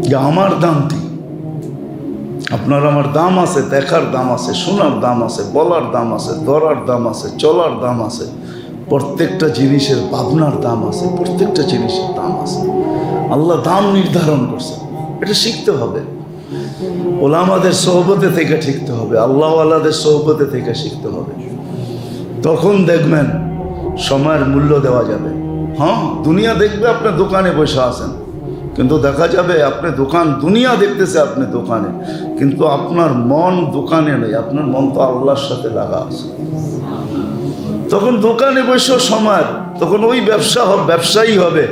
যে আমার দাম কি, আপনার আমার দাম আছে, দেখার দাম আছে, শোনার দাম আছে, বলার দাম আছে, ধরার দাম আছে, চলার দাম আছে, প্রত্যেকটা জিনিসের ভাবনার দাম আছে, প্রত্যেকটা জিনিসের দাম আছে। আল্লাহ দাম নির্ধারণ করছে, এটা শিখতে হবে। ওলামাদের সোহবতে থেকে শিখতে হবে, আল্লাহওয়ালাদের সোহবতে থেকে শিখতে হবে। তখন দেখবেন সময়ের মূল্য দেওয়া যাবে। হ্যাঁ, দুনিয়া দেখবে আপনি দোকানে বসে আছেন, কিন্তু দেখা যাবে আপনি দুনিয়া দেখতেছে আপনি দোকানে, কিন্তু আপনার মন দোকানে নেই, আপনার মন তো আল্লাহর সাথে লাগা আছে। তখন দোকানে বসেও সময়, তখন ওই ব্যবসায়ী হবে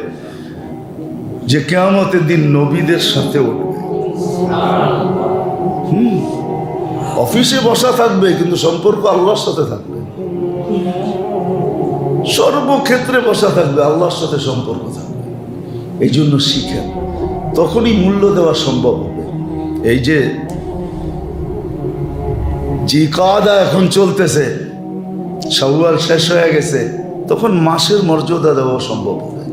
যে কিয়ামতের দিন নবীদের সাথে উঠবে। অফিসে বসা থাকবে কিন্তু সম্পর্ক আল্লাহর সাথে থাকবে, সর্বক্ষেত্রে বসা থাকবে, আল্লাহর সাথে সম্পর্ক থাকবে। এই জন্য শিখেন, তখনই মূল্য দেওয়া সম্ভব হবে। এই যে জিকাদা এখন চলতেছে, শাওয়াল শেষ হয়ে গেছে, তখন মাসের মর্যাদা দেওয়া সম্ভব হবে।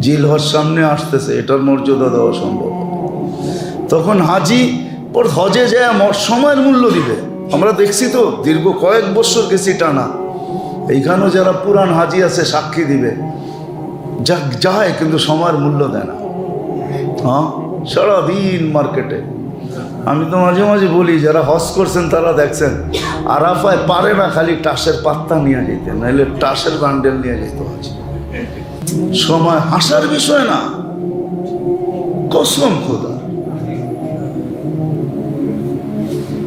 জিলহজ সামনে আসতেছে, এটার মর্যাদা দেওয়া সম্ভব হবে। তখন হাজি ওর হজে যায় সময়ের মূল্য দিবে। আমরা দেখছি তো, দীর্ঘ কয়েক বছর গেছি টানা, এইখানেও যারা পুরান হাজি আছে সাক্ষী দিবে, যায় কিন্তু সময়ের মূল্য দেয় না। হ্যাঁ, সারাদিন মার্কেটে। আমি তো মাঝে মাঝে বলি, যারা হজ করছেন তারা দেখছেন আরাফায় পারে না খালি টাসের পাত্তা নিয়ে যেতে, নাহলে টাসের বান্ডেল নিয়ে যেতে হচ্ছে। সময় হাসার বিষয় না, কসম খোদা,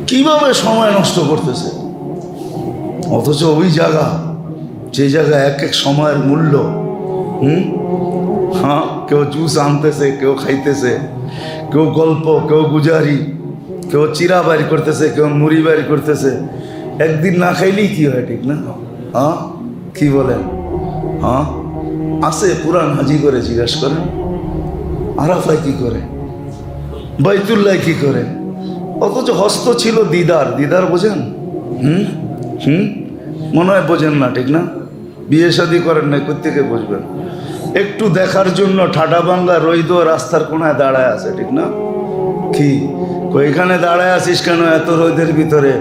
কিভাবে সময় নষ্ট করতেছে। অথচ ওই জায়গা, যে জায়গা এক এক সময়ের মূল্য। হ্যাঁ, কেউ জুস আনতেছে, কেউ খাইতেছে, কেউ গল্প, কেউ গুজারি, কেউ চিরা বাড়ি করতেছে, কেউ মুড়ি বাড়ি করতেছে। একদিন না খাইলেই কি হয়, ঠিক না? হ্যাঁ, কি বলেন? হ্যাঁ, আসে পুরান হাজি করে জিজ্ঞেস করেন, আরাফায় কি করে, বাইতুল্লাহ কি করে। অথচ হস্ত ছিল দিদার। দিদার বোঝেন? মনে হয় বোঝেন না, ঠিক না? বিয়ে শাদী করেন না, কোত্থেকে বুঝবেন? একটু দেখার জন্য ঠাডাভাঙ্গা রইদ রাস্তার কোনায় দাঁড়ায় আছে, ঠিক না? কি এখানে দাঁড়ায় আছিস কেন এত রোদের ভিতরে?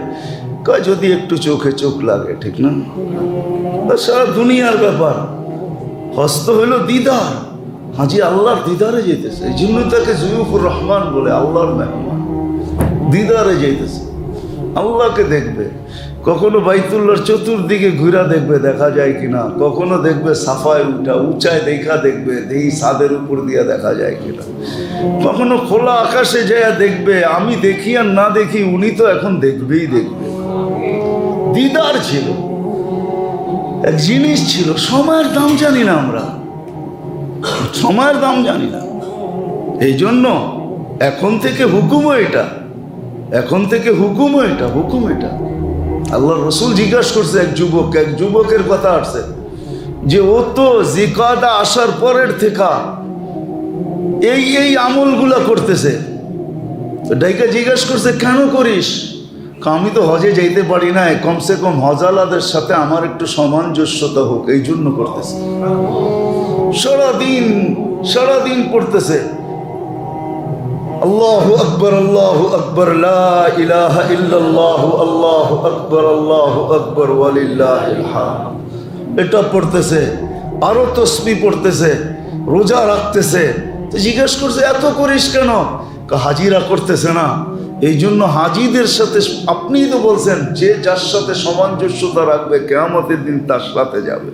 কয় যদি একটু চোখে চোখ লাগে, ঠিক না? সারা দুনিয়ার ব্যাপার। হস্ত হইল দিদার, হাজি আল্লাহর দিদারে যেতেছে। এই জন্য তাকে জুয়ুফুর রহমান বলে, আল্লাহর মেহমান। দিদারে যেতেছে, আল্লাহকে দেখবে। কখনো বাইতুল্লাহর চতুর্দিকে ঘুরা দেখবে দেখা যায় কিনা, কখনো দেখবে সাফায় উঁচায় দেখা দেখবে এই ছাদের উপর দিয়ে দেখা যায় কিনা, কখনো খোলা আকাশে যায় দেখবে। আমি দেখি আর না দেখি, উনি তো এখন দেখবেই দেখবে। দিদার ছিল, এক জিনিস ছিল। সময়ের দাম জানি না আমরা, সময়ের দাম জানি না। এই জন্য এখন থেকে হুকুমও এটা, এখন থেকে হুকুমও এটা, হুকুম এটা। আল্লাহ রসুল জিজ্ঞাসা করছে এক যুবকের কথা আসছে যে ও তো জিকাদা আসার পরের থেকে এই আমলগুলা করতেছে। তো ডাইকা জিজ্ঞাসা করছে কেন করিস? আমি তো হজে যাইতে পারি না, কমসে কম হজালাদের সাথে আমার একটু সামঞ্জস্যতা হোক, এই জন্য করতেছে। সারাদিন পড়তেছে আল্লাহু আকবার, আল্লাহু আকবার, লা ইলাহা ইল্লাল্লাহু, আল্লাহু আকবার, আল্লাহু আকবার, ওয়ালিল্লাহিল হামদ। এটা পড়তেছে, আরো তসবিহ পড়তেছে, রোজা রাখতেছে। তো জিজ্ঞেস করছে এত করিস কেন? হাজিরা করতেছে না। এই জন্য হাজিদের সাথে, আপনিই তো বলছেন যে যার সাথে সামঞ্জস্যতা রাখবে কিয়ামতের দিন তার সাথে যাবে।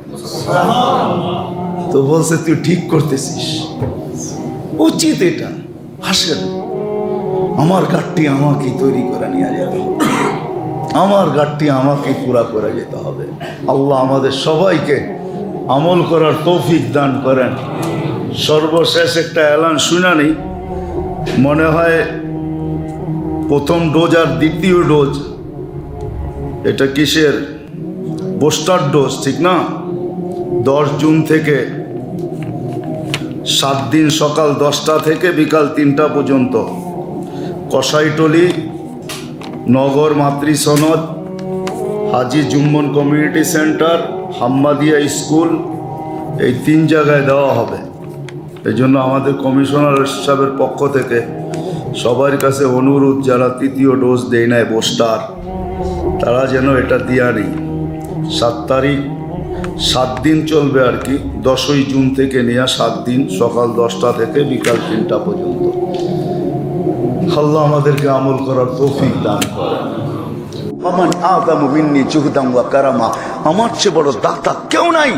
তো বলছে তুই ঠিক করতেছিস, উচিত এটা। হাসেন, আমার ঘাটতি আমাকে তৈরি করে নিয়ে যেতে হবে, আমার ঘাটতি আমাকে পুরা করে যেতে হবে। আল্লাহ আমাদের সবাইকে আমল করার তৌফিক দান করেন। সর্বশেষ একটা এলান শুনানি, মনে হয় প্রথম ডোজ আর দ্বিতীয় ডোজ, এটা কিসের বুস্টার ডোজ, ঠিক না? 10 জুন থেকে 7 দিন সকাল 10টা থেকে বিকাল 3টা পর্যন্ত কসাইটলি, নগর মাতৃ সনদ, হাজি জুম্মন কমিউনিটি সেন্টার, হাম্মাদিয়া স্কুল, এই 3 জায়গায় দেওয়া হবে। এই জন্য আমাদের কমিশনার সাহেবের পক্ষ থেকে সবার কাছে অনুরোধ, যারা তৃতীয় ডোজ দেয় নাই বুস্টার, তারা যেন এটা দিয়া নেই। 7 তারিখ 7 দিন চলবে আর কি, 10ই জুন থেকে নিয়ে 7 দিন, সকাল 10টা থেকে বিকাল 3টা পর্যন্ত। আল্লাহ আমাদেরকে আমল করার তৌফিক দান করে। আমান আযামু মিন্নি জুহদান ওয়া কারামা, আমার চেয়ে বড় দাতা কেউ নাই,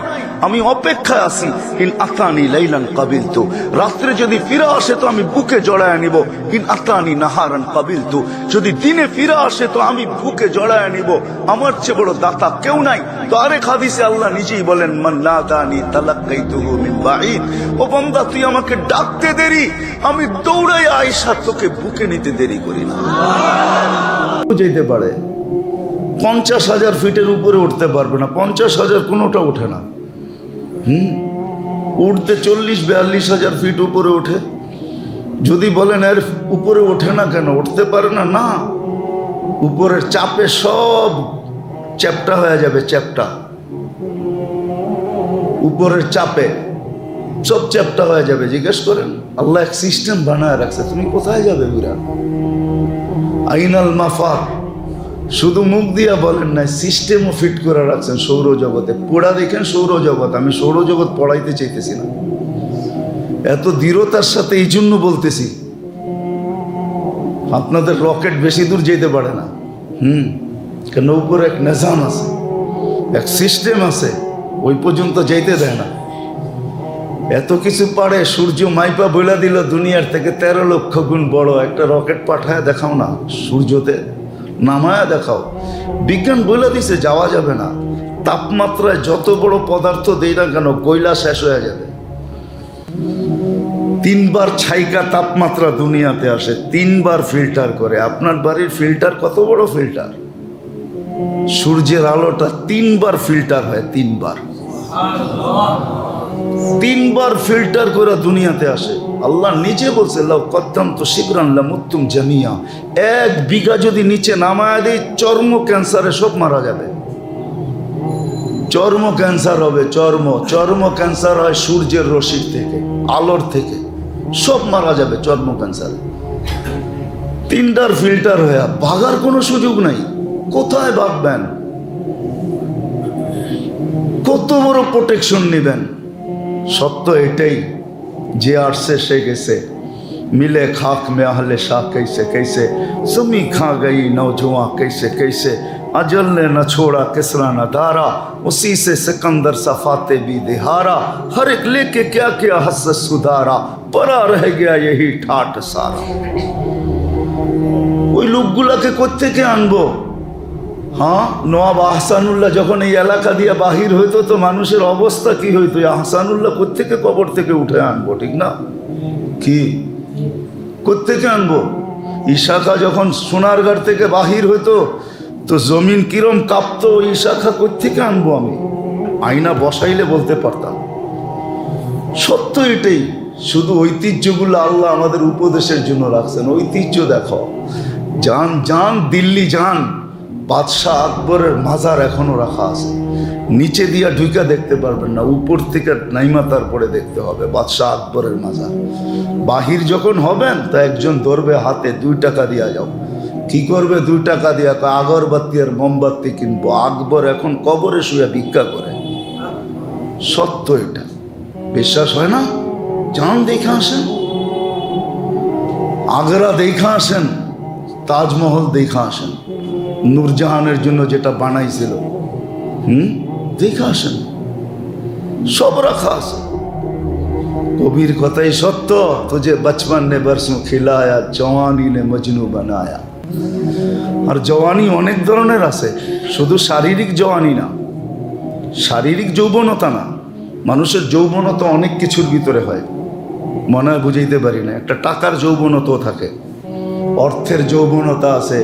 আমি অপেক্ষায় আছি। ইন আতানি লাইলান কাবিলতু, রাত্রে যদি ফিরে আসে তো আমি বুকে জড়ায় নিব। ইন আতানি নাহারান কাবিলতু, যদি দিনে ফিরে আসে তো আমি বুকে জড়ায় নিব। আমার চেয়ে বড় দাতা কেউ নাই। তো আরেক হাদিসে আল্লাহ নিজেই বলেন, মান নাদানি তালাক্কাইতুহু মিন বাঈদ, ও বান্দা তুই আমাকে ডাকতে দেরি, আমি দৌড়াই আয়েশা তোকে বুকে নিতে দেরি করি না। যেতে পারে 50,000 ফিটের উপরে উঠতে পারবে না, 50,000 কোনোটা ওঠে না। উঠতে 40-42,000 ফিট উপরে ওঠে। যদি বলেন এর উপরে ওঠে না কেন, উঠতে পারে না, না, উপরের চাপে সব চ্যাপ্টা হয়ে যাবে, চ্যাপ্টা উপরের চাপে সব চ্যাপ্টা হয়ে যাবে। জিজ্ঞেস করেন, আল্লাহ এক সিস্টেম বানায় রাখছে, তুমি কোথায় যাবে বিরাট? আইনাল মাফার, শুধু মুখ দিয়া বলেন নাই, সিস্টেমও ফিট করে রাখছেন সৌরজগতে। পড়া দেখেন সৌরজগৎ, আমি সৌরজগৎ পড়াইতে চাইতেছি না, এত দৃঢ়তার সাথে এই জন্য বলতেছি, আপনাদের রকেট বেশি দূর যেতে পারে না। কেন উপরে এক নিজাম আছে, এক সিস্টেম আছে, ওই পর্যন্ত যেতে দেয় না। এত কিছু পারে, সূর্য মাইপা বইলা দিল দুনিয়ার থেকে 13 লক্ষ গুণ বড়, একটা রকেট পাঠায় দেখাও না, সূর্যতে নামায়া দেখাও। বিজ্ঞান বইলা দিছে যাওয়া যাবে না। তাপমাত্রায় যত বড় পদার্থ দেই না কেন, কয়লা শেষ হয়ে যাবে। 3 বার ছাইকা তাপমাত্রা দুনিয়াতে আসে, 3 বার ফিল্টার করে। আপনার বাড়ির ফিল্টার কত বড় ফিল্টার? সূর্যের আলোটা 3 বার ফিল্টার হয়, 3 বার, 3 বার ফিল্টার করে দুনিয়াতে আসে। আল্লাহ নিজে বলছে, লাউ কদ্দামতু শিবরান লামুতুম জামিয়া, 1 বিঘা যদি নিচে নামায় দেই, চর্ম ক্যান্সারে সব মারা যাবে। চর্ম ক্যান্সার হবে, চর্ম ক্যান্সার হয় সূর্যের রশ্মির থেকে, আলোর থেকে, সব মারা যাবে চর্ম ক্যান্সারে। 3টার ফিল্টার হয়ে ভাগার কোনো সুযোগ নাই। কোথায় ভাগবেন? কত বড় প্রোটেকশন নেবেন? সত্য এটাই, যে আসছে সে গেছে। मिले खाक में अहले शाह कैसे कैसे, जमी खा गई नौजवान कैसे कैसे, अजल ने न छोड़ा किसरा न दारा, उसी से सिकंदर सफाते भी दिहारा, हर एक लेके क्या क्या हसरत सुधारा, परा रह गया यही ठाट सारा। ওই লোকগুলাকে কোত্থেকে আনবো? হ্যাঁ, নওয়াব আহসানুল্লাহ যখন এই এলাকা দিয়ে বাহির হইতো তো মানুষের অবস্থা কি হইতো? আহসানুল্লাহ কোত্থেকে কবর থেকে উঠে আনবো, ঠিক না? কি কোত্থেকে আনবো? ইশাখা যখন সোনারগাঁর থেকে বাহির হইতো তো জমিন কিরম কাঁপতো, ইশাখা কোত্থেকে আনবো আমি? আয়না বসাইলে বলতে পারতাম। সত্য এটাই, শুধু ঐতিহ্যগুলো আল্লাহ আমাদের উপদেশের জন্য রাখছেন। ঐতিহ্য দেখো, যান যান দিল্লি যান, বাদশাহ আকবরের মাজার এখনো রাখা আছে। নিচে দিয়া ঢুকা দেখতে পারবেন না, উপর থেকে নাইমা তারপরে দেখতে হবে বাদশাহ আকবরের মাজার। বাহির যখন হবেন তা একজন ধরবে হাতে, 2 টাকা দিয়া যাও। কি করবে 2 টাকা দিয়া? আগরবাতি আর মোমবাতি কিনবো। আকবর এখন কবরে শুয়ে ভিক্ষা করে। সত্য এটা, বিশ্বাস হয় না? যান দেখে আসেন, আগ্রা দেখে আসেন, তাজমহল দেখে আসেন, নূরজাহানের জন্য যেটা বানাইছিল, দেখে আসেন, সব রাখা আছে। কবির কথাই সত্য, তুঝে বচপন নে বরসোं খিলায়া, জওয়ানি নে মজনু বানায়া। আর জওয়ানি অনেক ধরনের আছে, শুধু শারীরিক জওয়ানি না, শারীরিক যৌবনতা না। মানুষের যৌবনতা অনেক কিছুর ভিতরে হয়, মনে হয় বুঝাইতে পারি না। একটা টাকার যৌবনতাও থাকে, অর্থের যৌবনতা আছে,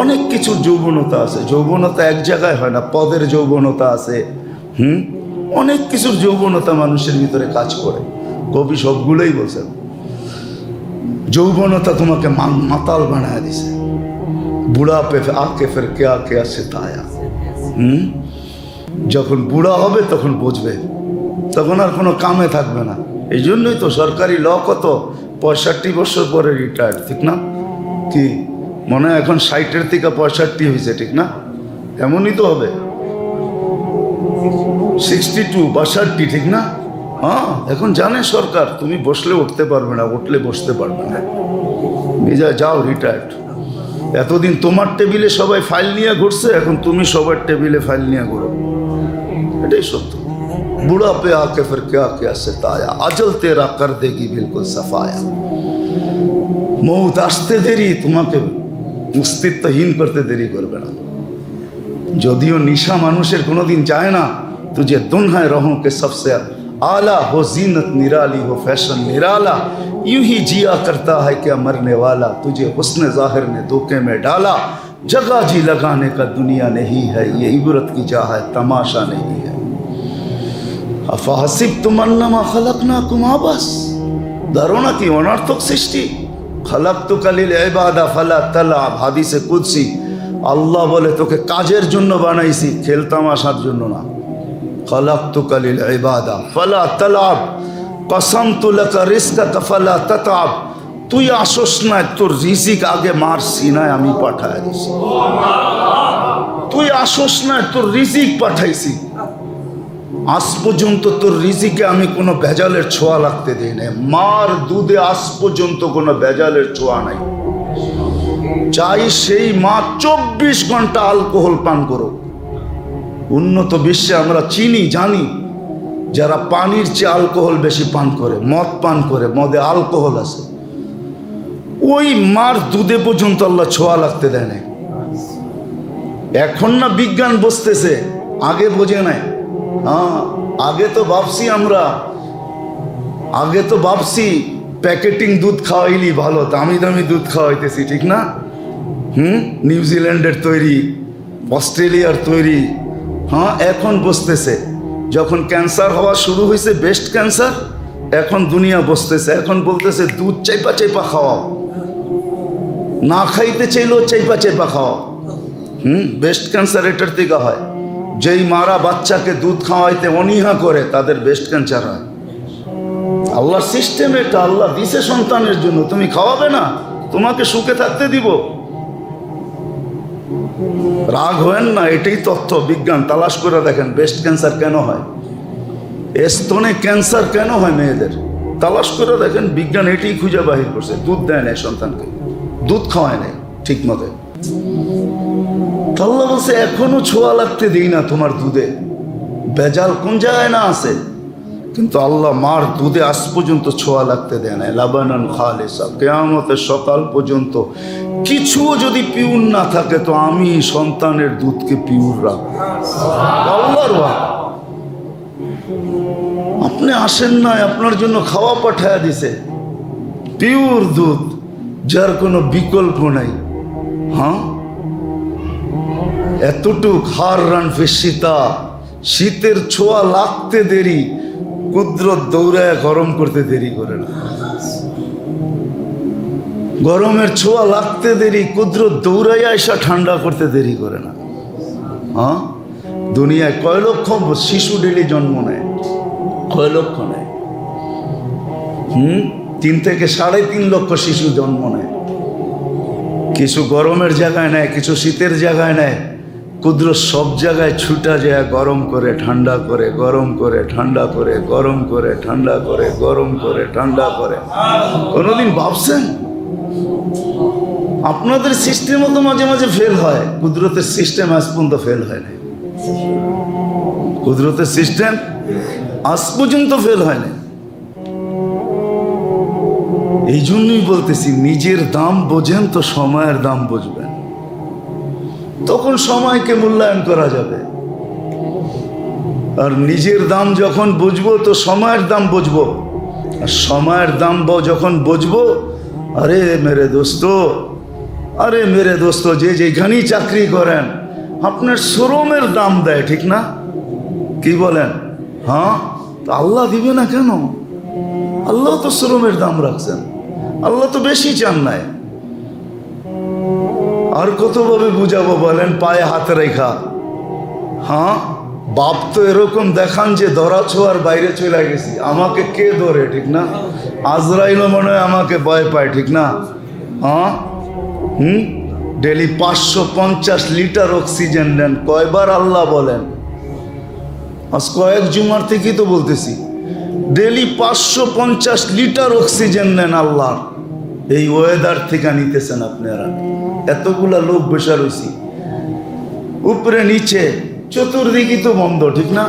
অনেক কিছুর যৌবনতা আছে। যৌবনতা এক জায়গায় হয় না, পদের যৌবনতা আছে, অনেক কিছুর যৌবনতা মানুষের ভিতরে কাজ করে। কবি সবগুলোই বলছেন, যৌবনতা তোমাকে মাতাল বানায় দিছে, বুড়া পে আকে ফের কেয়া কেয়া সেতায়া। যখন বুড়া হবে তখন বুঝবে, তখন আর কোনো কামে থাকবে না। এই জন্যই তো সরকারি ল কত 65 বছর পরে রিটায়ার্ড, ঠিক না? কি মনে হয় এখন 60-এর থেকে 65 হয়েছে, ঠিক না? এমনই তো হবে 62 62, ঠিক না? হ্যাঁ, এখন জানে সরকার তুমি বসলে উঠতে পারবে না, উঠলে বসতে পারবে না, নিজে যাও রিটায়ার্ড। এতদিন তোমার টেবিলে সবাই ফাইল নিয়ে ঘুরছে, এখন তুমি সবার টেবিলে ফাইল নিয়ে ঘুরো, এটাই সত্য। বুড়া पे आके फिर क्या क्या सताया, अजल तेरा कर देगी बिल्कुल सफाया। मौत আসতে দেরি তোমাকে অস্তিত্বহীন করতে দেরি করবে না। যদিও নিশা মানুষের কোনোদিন যায় না, तुझे दुन्हाए रहों के सबसे आला हो, जीनत निराली हो, फैशन निराला, यूं ही जिया करता है क्या मरने वाला, तुझे हुस्न जाहिर ने धोखे में डाला, जगह जी लगाने का दुनिया नहीं है, ये इबरत की जा है तमाशा नहीं है। अफहसिबतुम अन्नमा खलकनाकुम आबस, धारणा की अनर्थक सृष्टि, खलकतुका लिल इबादा फला तलाब, हादिसे कुदसी, আল্লাহ বলে তোকে কাজের জন্য বানাইছি, খেল তামাশার জন্য না। খলাকতুকা লিল ইবাদা ফালা তালাব, কসমতু লাকা রিজকাকা ফালা তাতাব, তুই আসস না, তোর রিজিক আগে মার সিনায় আমি পাঠায় দিছি। তুই আসস না, তোর রিজিক পাঠাইছি, আজ পর্যন্ত তোর রিজিকে আমি কোনো ভেজালের ছোঁয়া লাগতে দিই না। মার দুধে আজ পর্যন্ত কোনো ভেজালের ছোঁয়া নাই। চাই সেই মা 24 ঘন্টা অ্যালকোহল পান করো। উন্নত বিশ্বে আমরা চিনি জানি যারা পানির চেয়ে অ্যালকোহল বেশি পান করে, মদ পান করে, মদে অ্যালকোহল আছে, ওই মার দুধে পর্যন্ত আল্লাহ ছোঁয়া লাগতে দেয় না। এখন না বিজ্ঞান বসতেছে, আগে বোঝে নাই। হ্যাঁ, আগে তো ভাবছি প্যাকেটিং দুধ খাওয়াইলি ভালো, দামি দামি দুধ খাওয়াইতেছি, ঠিক না? নিউজিল্যান্ডের তৈরি, অস্ট্রেলিয়ার তৈরি। হ্যাঁ, এখন বসতেছে, যখন ক্যান্সার হওয়া শুরু হয়েছে, ব্রেস্ট ক্যান্সার, এখন দুনিয়া বসতেছে, এখন বলতেছে দুধ চাইপা চাইপা খাওয়াও, না খাইতে চাইলেও চাইপা চাইপা খাওয়াও। ব্রেস্ট ক্যান্সার এটার থেকে হয়, যেই মারা বাচ্চাকে দুধ খাওয়াইতে অনীহা করে তাদের ব্রেস্ট ক্যান্সার হয়। আল্লাহর সিস্টেম এটা, আল্লাহ দিছে সন্তানের জন্য, তুমি খাওয়াবে না, তোমাকে সুখে থাকতে দিব। রাগ হয়েন না, এটাই তথ্য, বিজ্ঞান তালাশ করে দেখেন ব্রেস্ট ক্যান্সার কেন হয়, স্তনে ক্যান্সার কেন হয় মেয়েদের, তালাশ করে দেখেন, বিজ্ঞান এটাই খুঁজে বাহির করছে। দুধ দেয় না সন্তানকে, দুধ খাওয়ায় না ঠিক মতো। আল্লাহ বলছে এখনো ছোঁয়া লাগতে দিই না তোমার দুধে, ভেজাল কোন জায়গায় না আছে, কিন্তু আল্লাহ মার দুধে আজ পর্যন্ত ছোঁয়া লাগতে দেয় না। লাবানান খালিসা, কিয়ামতের সকাল পর্যন্ত কিছুও যদি পিউর না থাকে তো আমি সন্তানের দুধকে পিউর রাখবো। আল্লাহর ওয়াদা। আপনি আসেন না, আপনার জন্য খাওয়া পাঠায়া দিছে, পিউর দুধ, যার কোনো বিকল্প নাই। হ্যাঁ, এতটুক হার রান ফিসিতা, শীতের ছোঁয়া লাগতে দেরি, কুদরত দৌড়ায় গরম করতে দেরি করে না। গরমের ছোঁয়া লাগতে দেরি, কুদরত দৌড়াইয়া এসা ঠান্ডা করতে দেরি করে না। হ্যাঁ, দুনিয়ায় কয় লক্ষ শিশু ডেলি জন্ম নেয়, কয় লক্ষ নেয়? 3 থেকে 3.5 লক্ষ শিশু জন্ম নেয়। কিছু গরমের জায়গায় নেয়, কিছু শীতের জায়গায় নেয়। কুদরত সব জায়গায় ছুটা যায়, গরম করে ঠান্ডা করে, গরম করে ঠান্ডা করে, গরম করে ঠান্ডা করে, গরম করে ঠান্ডা করে। কোনোদিন ভাবছেন আপনাদের সিস্টেমও তো মাঝে মাঝে ফেল হয়, কুদরতের সিস্টেম আজ পর্যন্ত ফেল হয় না। কুদরতের সিস্টেম আজ পর্যন্ত ফেল হয় না। এই জন্যই বলতেছি, নিজের দাম বোঝেন তো সময়ের দাম বুঝবেন, তখন সময়কে মূল্যায়ন করা যাবে। আর নিজের দাম যখন বুঝবো তো সময়ের দাম বুঝবো, আর সময়ের দাম যখন বুঝবো, আরে মেরে দোস্ত, যে যেখানেই চাকরি করেন আপনার শ্রমের দাম দেয়, ঠিক না? কি বলেন? হ্যাঁ, তো আল্লাহ দিবে না কেন? আল্লাহ তো শ্রমের দাম রাখছেন, আল্লাহ তো বেশি চান নাই। আর কতভাবে বুঝাবো বলেন? পায়ে হাত রেখা, হ্যাঁ, বাপ তো এরকম দেখান যে ধরা ছোঁয়ার বাইরে চলে গেছি, আমাকে কে ধরে, ঠিক না? আজরাইলও মনে হয় আমাকে ভয় পায়, ঠিক না? হ্যাঁ, ডেলি 550 লিটার অক্সিজেন নেন, কয়বার আল্লাহ বলেন? আজ কয়েক জুমার থেকেই তো বলতেছি, ডেলি 550 লিটার অক্সিজেন নেন আল্লাহ। এই ওয়েদার থেকে নিতেছেন আপনারা। এতগুলা লোক বসে রয়েছি, উপরে নিচে চতুর্দিকে তো বন্ধ, ঠিক না?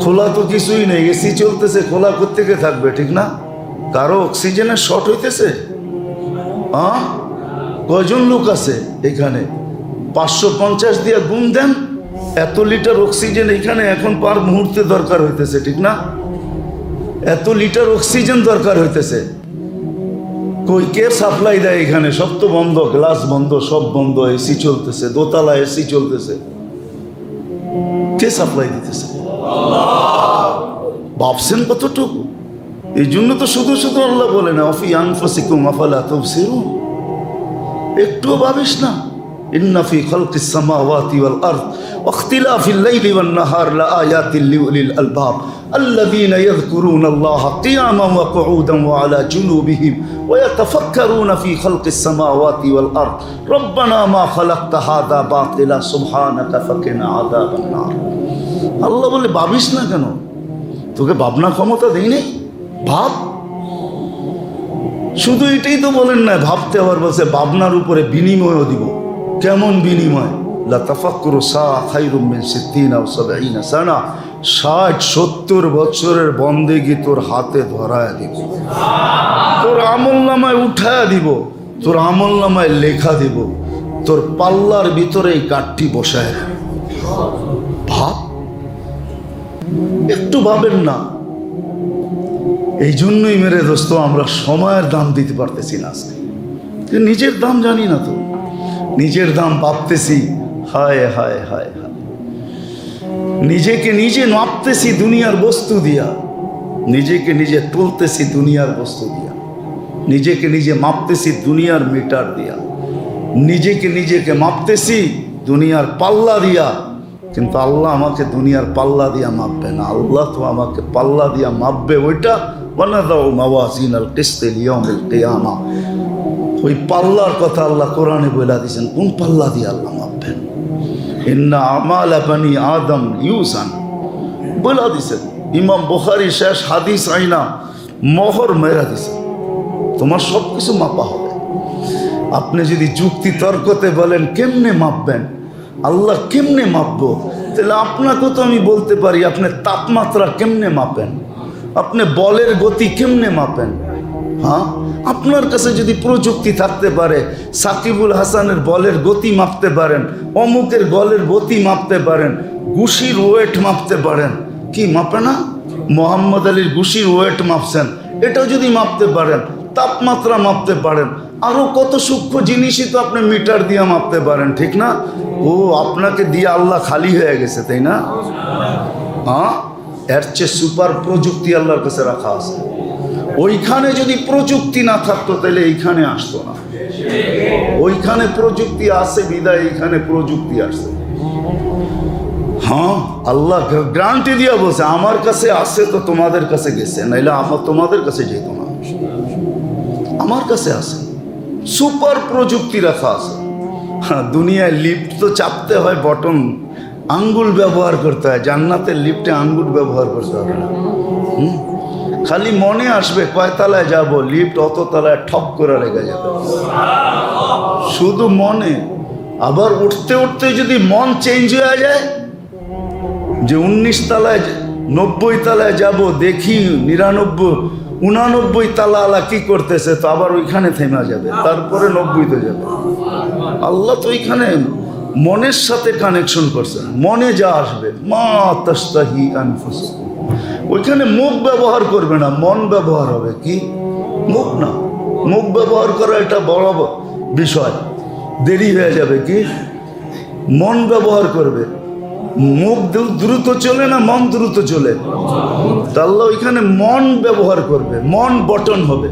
খোলা তো কিছুই নেই, এসি চলতেছে, খোলা কোত্থেকে থাকবে, ঠিক না? কারো অক্সিজেনের শর্ট হইতেছে? হ্যাঁ, কয়জন লোক আছে এখানে? 550 দিয়ে গুণ দেন, এত লিটার অক্সিজেন এখানে এখন পার মুহূর্তে দরকার হইতেছে, ঠিক না? এত লিটার অক্সিজেন দরকার হইতেছে। কই কে সাপ্লাই দেয় এখানে? সব তো বন্ধ, গ্লাস বন্ধ, সব বন্ধ, এসি চলতেছে, দোতলা এসি চলতেছে। কে সাপ্লাই দিতেছে? ভাবছেন কতটুকু? এই জন্য তো শুধু শুধু আল্লাহ বলে না, অফি আনফুসিকুম আফালা তুবসিরুন। একটুও ভাবিস না? ইন্না ফি খালকিস সামাওয়াতি ওয়াল আরদ ওয়া ইখতিলাফিল লাইলি ওয়ান নাহার লাআয়াতিন লিউলিল আলবাব আল্লাযীনা ইয়াযকুরুনাল্লাহা কিয়ামান ওয়া কুউদান ওয়া আলা জুনুবিহিম ওয়া ইয়াতাফাক্কারুনা ফি খালকিস সামাওয়াতি ওয়াল আরদ রব্বানা মা খালাকতা হাযা বাতিলা সুবহানাকা ফাকিনা আযাবান নার। আল্লাহ বলে ভাবিস না কেন? তোকে ভাবনা ক্ষমতা দেই নাই? ভাব। শুধু এটাই তো বলেন না, ভাবতে আবার বলছে ভাবনার উপরে বিনিময়ও দিব। কেমন বিনিময়? লা তাফাক্কুরু সাআ খায়রুম মিন 60 আও 70 সানা। 60-70 বছরের বন্দেগী তোর হাতে ধরায় দিব, তোর আমলনামায় উঠায়া দিব, তোর আমলনামায় লেখা দিব, তোর পাল্লার ভিতরে এই কাঠটি বসায় দেব। ভাব, একটু ভাবেন না। এই জন্যই মেরে দোস্ত আমরা সময়ের দাম দিতে পারতেছি না। আজকে নিজের দাম জানি না তো, নিজের দাম ভাবতেছি। হায় হায় হায় হায়, নিজেকে নিজে মাপতেছি দুনিয়ার বস্তু দিয়া, নিজেকে নিজে তুলতেছি দুনিয়ার বস্তু দিয়া, নিজেকে নিজে মাপতেছি দুনিয়ার মিটার দিয়া, নিজেকে মাপতেছি দুনিয়ার পাল্লা দিয়া। কিন্তু আল্লাহ আমাকে দুনিয়ার পাল্লা দিয়া মাপবে না। আল্লাহ তো আমাকে পাল্লা দিয়া মাপবে। ওইটা ওয়ানাদাউ মাওয়াজিনাল কিসত লিয়াউমিল কিয়ামা। ওই পাল্লার কথা আল্লাহ কোরআনে বলে দিয়েছেন। কোন পাল্লা দিয়ে আল্লাহ মাপবেন? ইন্না আমালা বানি আদম ইউসান বলে দিয়েছেন। ইমাম বুখারী শেষ হাদিস আইনা মোহর মেরা দিয়েছেন, তোমার সব কিছু মাপা হবে। আপনি যদি যুক্তি তর্কতে বলেন কেমনে মাপবেন, আল্লাহ কেমনে মাপবো, তাহলে আপনাকেও তো আমি বলতে পারি আপনি তাপমাত্রা কেমনে মাপেন, আপনি বলের গতি কেমনে মাপেন। হ্যাঁ, আপনার কাছে যদি প্রযুক্তি থাকতে পারে, সাকিবুল হাসানের বলের গতি মাপতে পারেন, অমুকের বলের গতি মাপতে পারেন, ঘুষির ওয়েট মাপতে পারেন, কি মাপে না? মোহাম্মদ আলীর ঘুষির ওয়েট মাপছেন, এটাও যদি মাপতে পারেন, তাপমাত্রা মাপতে পারেন, আরো কত সূক্ষ্ম জিনিসই তো আপনি মিটার দিয়ে মাপতে পারেন, ঠিক না? ও আপনাকে দিয়ে আল্লাহ খালি হয়ে গেছে, তাই না? হ্যাঁ, এর চেয়ে সুপার প্রযুক্তি আল্লাহর কাছে রাখা আছে। ওইখানে যদি প্রযুক্তি না থাকতো তাহলে এইখানে আসতো না। ওইখানে প্রযুক্তি আছে বিদায় এইখানে প্রযুক্তি আসছে। হ্যাঁ, আল্লাহ গ্যারান্টি দিয়া বলছে আমার কাছে আছে তো তোমাদের কাছে গেছে, নাইলে আমার তোমাদের কাছে যেত না। আমার কাছে আছে, সুপার প্রযুক্তি রাখা আছে। হ্যাঁ, দুনিয়ায় লিফট তো চাপতে হয় বটন, আঙ্গুল ব্যবহার করতে হয়। জান্নাতের লিফটে আঙ্গুল ব্যবহার করতে হবে না। খালি মনে আসবে কয় তলায় যাব, লিফট অত তলায় ঠপ করে লেগে যাবে, শুধু মনে। আবার উঠতে উঠতে যদি মন চেঞ্জ হয়ে যায় যে 19 তলায় 90 তলায় যাব, দেখি 99 তালা কি করতেছে, তো আবার ওইখানে থেমে যাবে, তারপরে 90-তে যাবে। আল্লাহ তো ওইখানে মনের সাথে কানেকশন করছেন। মনে যা আসবে, মা তাস্তাহি আনফুসুকুম, ওইখানে মুখ ব্যবহার করবে না, মন ব্যবহার হবে। কি মুখ না, মুখ ব্যবহার করা এটা বড় বিষয়, দেরি হয়ে যাবে। কি মন ব্যবহার করবে। মুখ দ্রুত চলে না মন দ্রুত চলে? আল্লাহ ওইখানে মন ব্যবহার করবে, মন বটন হবে।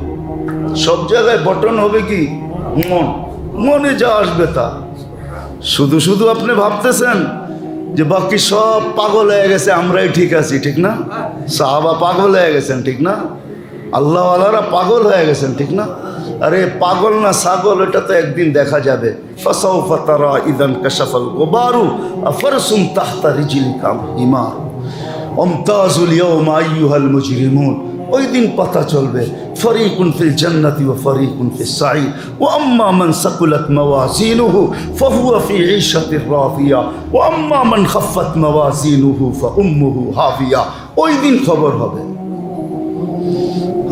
সব জায়গায় বটন হবে কি? মন। মনে যা আসবে তা। শুধু শুধু আপনি ভাবতেছেন যে বাকি সব পাগল হয়ে গেছে, আমরাই ঠিক আছি, ঠিক না? সাহাবা পাগল হয়ে গেছেন, ঠিক না? আল্লাহওয়ালারা পাগল হয়ে গেছেন, ঠিক না? আরে পাগল না ছাগল, এটা তো একদিন দেখা যাবে। ফাসাউফা তারা ইদান কাশাফাল গুবারু আফরসুম তাহতা রিজলিকা হিমার আমতাজুল ইয়াওমা আইয়ুহাল মুজরিমুন। ওই দিন পাতা চলবে, ফরিকুন ফিল জান্নাতি ওয়া ফরিকুন ফিস সাঈর ওয়া আম্মা মান সাকুলাত মাওয়াজিনুহু ফাহুয়া ফি ঈশাতির রাদিয়া ওয়া আম্মা মান খাফফাত মাওয়াজিনুহু ফাউম্মুহু হাবিয়া। ওই দিন খবর হবে।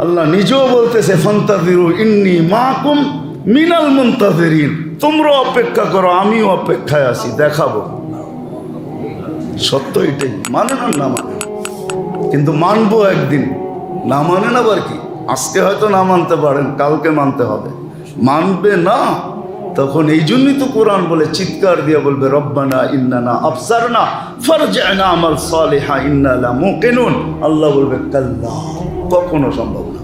আল্লাহ নিজেও বলতেছে ফান্তাযিরু ইন্নী মাকুম মিনাল মুনতাযিরিন, তোমরা অপেক্ষা করো, আমিও অপেক্ষায় আছি, দেখাবো। সত্য এটাই, মানে না মানে, কিন্তু মানবো একদিন। না মানেন আবার কি, আজকে হয়তো না মানতে পারেন, কালকে মানতে হবে। মানবে না, তখন এই জন্যই তো কোরআন বলে, চিৎকার দিয়ে বলবে রব্বানা ইন্নানা আবসারনা ফারজি'না আমাল সালিহা ইন্না লা মুকিনুন। আল্লাহ বলবে কাল্লা, কখনো সম্ভব না।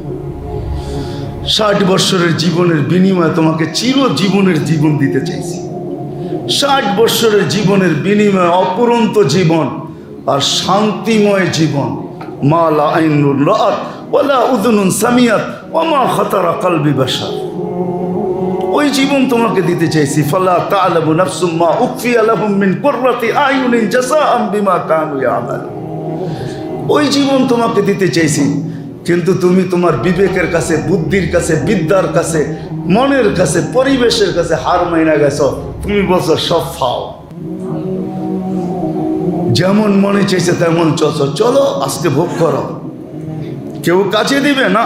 60 বছরের জীবনের বিনিময়ে তোমাকে চিরজীবনের জীবন দিতে চাইছি। 60 বছরের জীবনের বিনিময়ে অপুরন্ত জীবন আর শান্তিময় জীবন। মা লা আইনুন রাআত ওয়ালা উযুনুন সামিয়াত ওয়া মা খাতারা কলবি বাশার। ওই জীবন তোমাকে দিতে চাইছি। ফালা তা'লামু নাফসুম মা উখফিয়া লাহুম মিন কুররাতি আয়ুনিন জাযাআন বিমা কানু ইয়ামালুন। ওই জীবন তোমাকে দিতে চাইছি, কিন্তু তুমি তোমার বিবেকের কাছে, বুদ্ধির কাছে, বিদ্যার কাছে, মনের কাছে, পরিবেশের কাছে হার মাইনা গেছো। তুমি বলছো সব ফাও, যেমন মনে চাইছে তেমন চলছো, চলো আজকে ভোগ করো। কেউ কাছে দিবে না।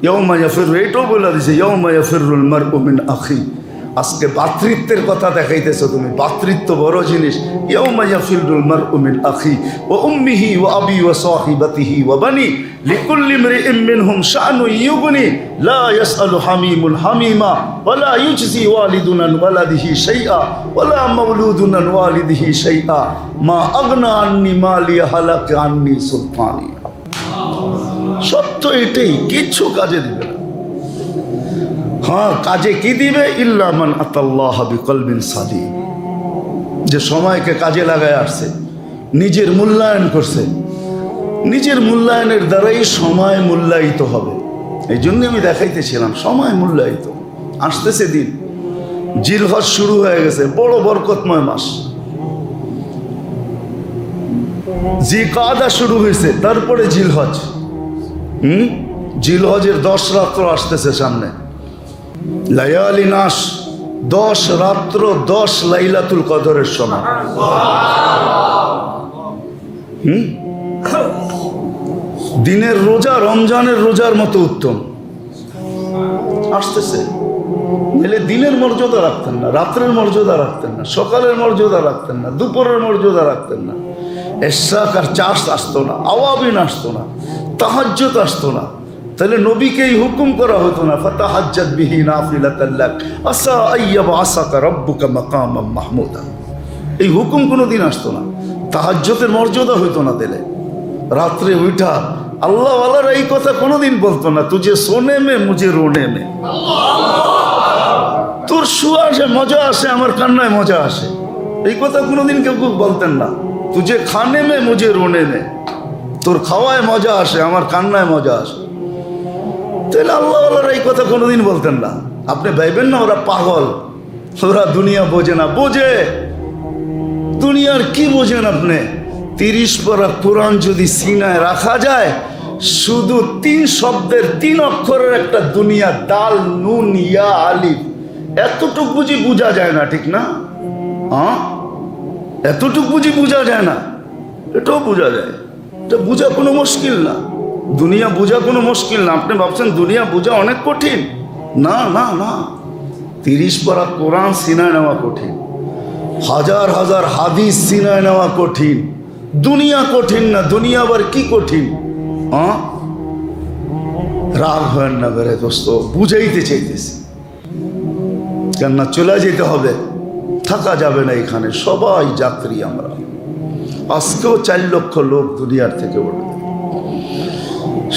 ইয়াউমা ইয়াফিরু, এটাও বলে দিছে ইয়াউমা ইয়াফিরুল মারউ মিন আখি। আজকে ভাতৃত্বের কথা দেখাইতেছো তুমি, ভাতৃত্ব বড় জিনিস। ইয়াউমা ইয়াফিরুল মারউ মিন আখি ওয়া উম্মিহি ওয়া আবি ওয়া সাহিবাতিহি ওয়া বানি লিকুল্লি ইমরিইম মিনহুম শা'নুন ইউগনি লা ইয়াসআলু হামিমুন হামিমা ওয়া লা ইউজজি ওয়ালিদুন আন ওয়ালাদিহি শাইআ ওয়া লা মাওলুদুন আন ওয়ালিদিহি শাইআ মা আগনা আন্নি মালিয়া হালাকা আন্নি সুলতানি। সত্য এটাই, কিচ্ছু কাজে দিবে না। হ্যাঁ, কাজে কি দিবে? ইল্লা মান আতাল্লাহ বিকলবিন সালিম। যে সময়কে কাজে লাগায় আসছে, নিজের মূল্যায়ন করছে, নিজের মূল্যায়নের দ্বারাই সময় মূল্যায়িত হবে। এই জন্য আমি দেখাইতেছিলাম সময় মূল্যায়িত। আসতেছে দিন, জিলহজ শুরু হয়ে গেছে, বড় বরকতময় মাস। জিকাদা শুরু হয়েছে, তারপরে জিলহজ। জিলহজের 10 রাত্র আসতেছে সামনে। লায়ালি নাস, 10 রাত্র, 10 লাইলাতুল কদরের সময়। দিনের রোজা রমজানের রোজার মতো উত্তম আসতেছে। বলে দিনের মর্যাদা রাখতেন না, রাত্রের মর্যাদা রাখতেন না, সকালের মর্যাদা রাখতেন না, দুপুরের মর্যাদা রাখতেন না। এশরাক আর চাষ আসতো না, আওয়াবিন আসতো না, তাহাজ্জুদ আসতো না। তাহলে নবীকেই হুকুম করা হতো না, ফাতাহাজ্জাদ বিহি নাফিলাতাল লাক আসা আইয়াবআসাকা রাব্বুকা মাকামাম মাহমুদা। এই হুকুম কোনোদিন আসতো না। তাহাজ্জুদের মর্যাদা হইতো না দিলে। রাত্রে উঠা আল্লাহওয়ালারা এই কথা কোনোদিন বলতো না, তুঝে সোনে মে মুঝে রোনে মে। তোর শুয়া আসে মজা আসে, আমার কান্নায় মজা আসে, এই কথা কোনোদিন কেউ বলতেন না। তুঝে খানে মে মুঝে রোনে মে, তোর খাওয়ায় মজা আসে, আমার কান্নায় মজা আসে। তাহলে আল্লাহওয়ালারা এই কথা কোনোদিন বলতেন না। আপনি ভাইবেন না ওরা পাগল, ওরা দুনিয়া বোঝে না। বোঝে, দুনিয়ার কি বোঝেন আপনি? 30 পারা কোরআন যদি সিনায় রাখা যায়, শুধু 3 শব্দের 3 অক্ষরের একটা দুনিয়া, দাল নুন ইয়া আলিফ, এতটুক বুঝি বোঝা যায় না, ঠিক না? হ্যাঁ, এতটুক বুঝি বোঝা যায় না? এটাও বোঝা যায়। এটা বোঝা কোনো মুশকিল না, দুনিয়া বোঝা কোনো মুশকিল না। আপনি ভাবছেন দুনিয়া বোঝা অনেক কঠিন? না না না, 30 পারা কোরআন সিনায় নেওয়া কঠিন, হাজার হাজার হাদিস সিনায় নেওয়া কঠিন। দুনিয়া কঠিন না, দুনিয়া আবার কি কঠিন? হ্যাঁ, রাগ হয় না বেড়ে দোস্ত, বুঝাইতে চাইতেছি। কেননা চলে যেতে হবে, থাকা যাবে না এখানে, সবাই যাত্রী আমরা। আজকেও 4 লক্ষ লোক দুনিয়ার থেকে উঠবে।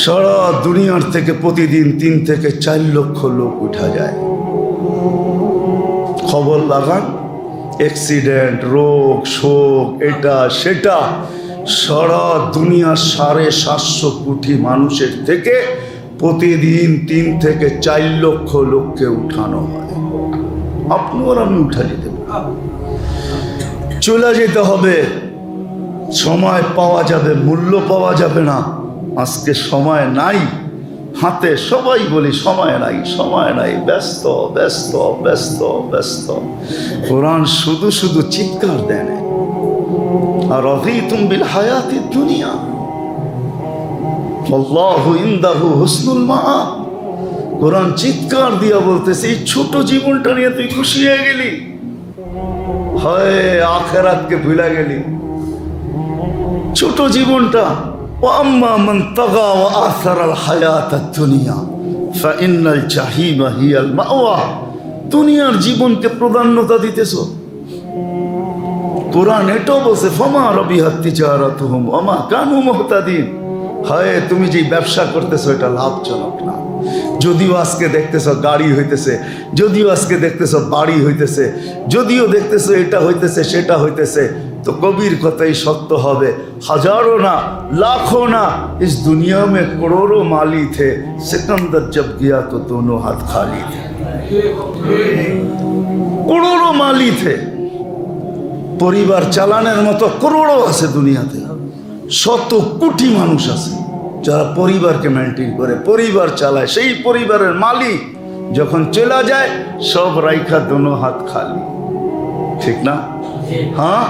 সারা দুনিয়ার থেকে প্রতিদিন 3 থেকে 4 লক্ষ লোক উঠা যায়। খবর লাগান, অ্যাক্সিডেন্ট, রোগ শোক, এটা সেটা, সারা দুনিয়ার 750 কোটি মানুষের থেকে প্রতিদিন 3 থেকে 4 লক্ষ লোককে উঠানো হয়। আপনি আর আমি উঠা যেতে পারি, চলে যেতে হবে। সময় পাওয়া যাবে, মূল্য পাওয়া যাবে না। আজকে সময় নাই হাতে, সবাই বলি সময় নাই, সময় নাই, ব্যস্ত ব্যস্ত ব্যস্ত ব্যস্ত। কোরআন শুধু শুধু চিৎকার দেন, আর রাযীতুম বিল হায়াতিদ দুনিয়া আল্লাহু ইনদাহু হুসনুল মাআব। কোরআন চিৎকার দিয়া বলতেছে, এই ছোট জীবনটা নিয়ে তুই খুশি হয়ে গেলি, হয় আখিরাতকে ভুলে গেলি। ছোট জীবনটা, ওয়াম্মা মান তাগা ওয়া আসারাল হায়াতাদ দুনিয়া ফাইন্নাল জাহিমা হিয়াল মাওয়া। দুনিয়ার জীবনকে প্রাধান্যতা দিতেছো। কোরআন এটাও বলছে, ফামা রাবিহাত তিজারাতুহুম ওয়া মা কানু মুহতাদিন। হয় তুমি যে ব্যবসা করতেছো এটা লাভজনক না। যদিও আজকে দেখতেছো গাড়ি হইতেছে, যদিও আজকে দেখতেছো বাড়ি হইতেছে, যদিও দেখতেছো এটা হইতেছে সেটা হইতেছে, तो कबीर कतई सत्य হবে। हजारों ना लाखों ना, इस दुनिया में करोड़ों माली थे, सिकंदर जब गया तो दोनों हाथ खाली थे। करोड़ों माली थे, পরিবার চালানোর মতো করোড়ো আছে দুনিয়াতে, শত কোটি মানুষ আছে যারা পরিবারকে মেনটেন করে, পরিবার চালায়। সেই পরিবারের মালিক যখন চলে যায়, সব রাইখা দোনো হাত খালি, ঠিক না? হ্যাঁ,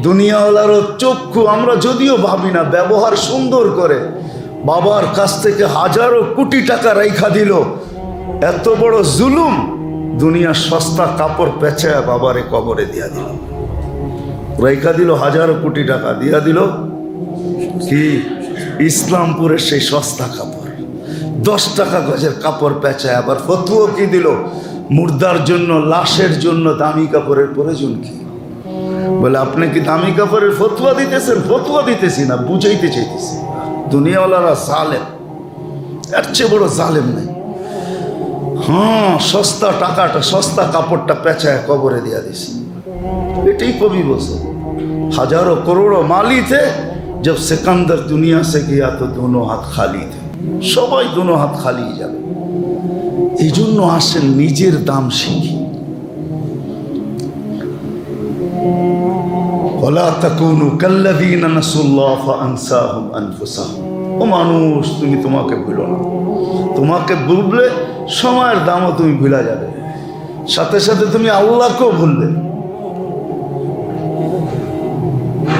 দুনিয়াওয়ালারও চক্ষু আমরা যদিও ভাবি না, ব্যবহার সুন্দর করে, বাবার কাছ থেকে হাজারো কোটি টাকা রাইখা দিল, এত বড় জুলুম। দুনিয়ার সস্তা কাপড় পেঁচায় বাবারে কবরে দিয়া দিল, রাইখা দিল হাজারো কোটি টাকা দিয়া দিল কি ইসলামপুরের সেই সস্তা কাপড়, 10 টাকা গজের কাপড় পেঁচায়। আবার ফতুয়া কি দিল, মুর্দার জন্য, লাশের জন্য দামি কাপড়ের প্রয়োজন কি? বলে আপনি কি দামি কাপড়ের ফতুয়া দিতেছেন? ফতুয়া দিতেছি না, বুঝাইতে চাইতেছি। দুনিয়াওয়ালারা জালেম, এর চেয়ে বড় জালেম নাই। হ্যাঁ, সস্তা টাকাটা, সস্তা কাপড়টা পেঁচায় কবরে দিয়া দিছে। এটাই কবি বলছে, हजारों करोड़ों माली थे, जब सिकंदर दुनिया से गया तो दोनों हाथ खाली थे। সবাই दोनों हाथ खाली যাবে। এই জন্য আসেন নিজের দাম শিখি। ওয়ালা তাকুনু কাল্লাযীনা নাসুল্লাহ ফাআনসাহুম আনফুসাহুম। ও মানুষ, তুমি তোমাকে ভুলো না। তোমাকে ভুললে সময়ের দামও তুমি ভুলা যাবে, সাথে সাথে তুমি আল্লাহকেও ভুলবে।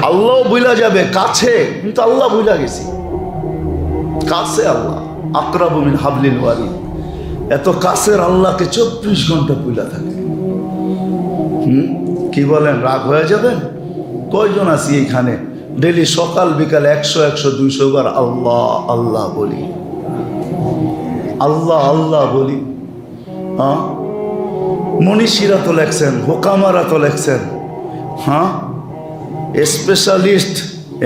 আল্লাহ ভুলা যাবে কাছে, কিন্তু আল্লাহ ভুলা গেছি কাছে। আল্লাহ আকরাবু মিন হাবলিল ওয়ারিদ, এত কাছের আল্লাহকে 24 ঘন্টা ভুলা থাকে। কি বলেন, রাগ হয়ে যাবেন? কয়জন আছি এখানে ডেলি সকাল বিকাল 100 100 200 বার আল্লাহ আল্লাহ বলি, আল্লাহ আল্লাহ বলি। হ্যাঁ, মনীষীরা তো লেখছেন, হোকামারা তো লেখছেন। হ্যাঁ, স্পেশালিস্ট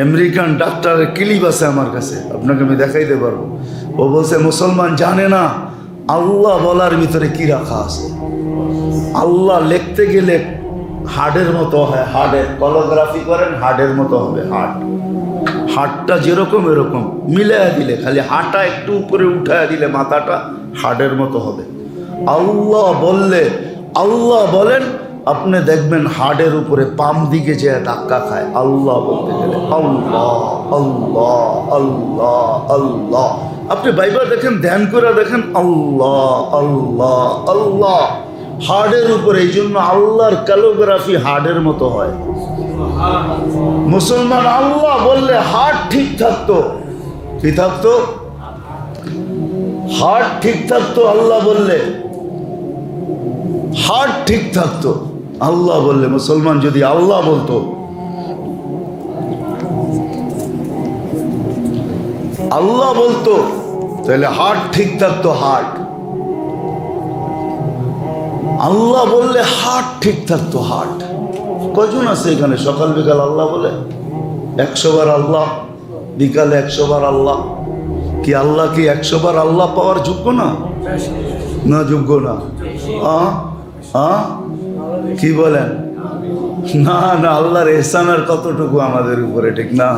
আমেরিকান ডাক্তারের ক্লিপ আছে আমার কাছে, আপনাকে আমি দেখাইতে পারবো। ও বলছে মুসলমান জানে না আল্লাহ বলার ভিতরে কি রাখা আছে। আল্লাহ লিখতে গেলে হার্টের মতো হয়, হার্টের কলোগ্রাফি করেন, হার্টের মতো হবে। হার্টটা যেরকম এরকম মিলাইয়া দিলে, খালি হাঁটা একটু উপরে উঠাইয়া দিলে মাথাটা হার্টের মতো হবে। আল্লাহ বললে, আল্লাহ বলেন, আপনি দেখবেন হার্টের উপরে পাম দিকে যে ধাক্কা খায়। আল্লাহ বলতে গেলে আল্লাহ আল্লাহ আল্লাহ আল্লাহ। আপনি বাইবেল দেখেন, ধ্যান করে দেখেন, আল্লাহ আল্লাহ আল্লাহ হার্টের উপরে। এই জন্য আল্লাহর ক্যালোগ্রাফি হার্টের মতো হয়। মুসলমান আল্লাহ বললে হার্ট ঠিক থাকতো। কি থাকতো? হার্ট ঠিক থাকতো। আল্লাহ বললে হার্ট ঠিক থাকতো। আল্লাহ বললে, মুসলমান যদি আল্লাহ বলতো, আল্লাহ বলতো, তাহলে হার্ট ঠিক থাকতো। হার্ট আল্লাহ বললে হার্ট ঠিক থাকতো। হার্ট কজন আছে এখানে সকাল বিকাল আল্লাহ বলে? 100 বার আল্লাহ, বিকালে 100 বার আল্লাহ। কি আল্লাহ কি 100 বার আল্লাহ পাওয়ার যোগ্য না? না, যোগ্য না। কি বলেন? না না, আল্লাহর এহসান আর কতটুকু আমাদের উপরে, ঠিক না?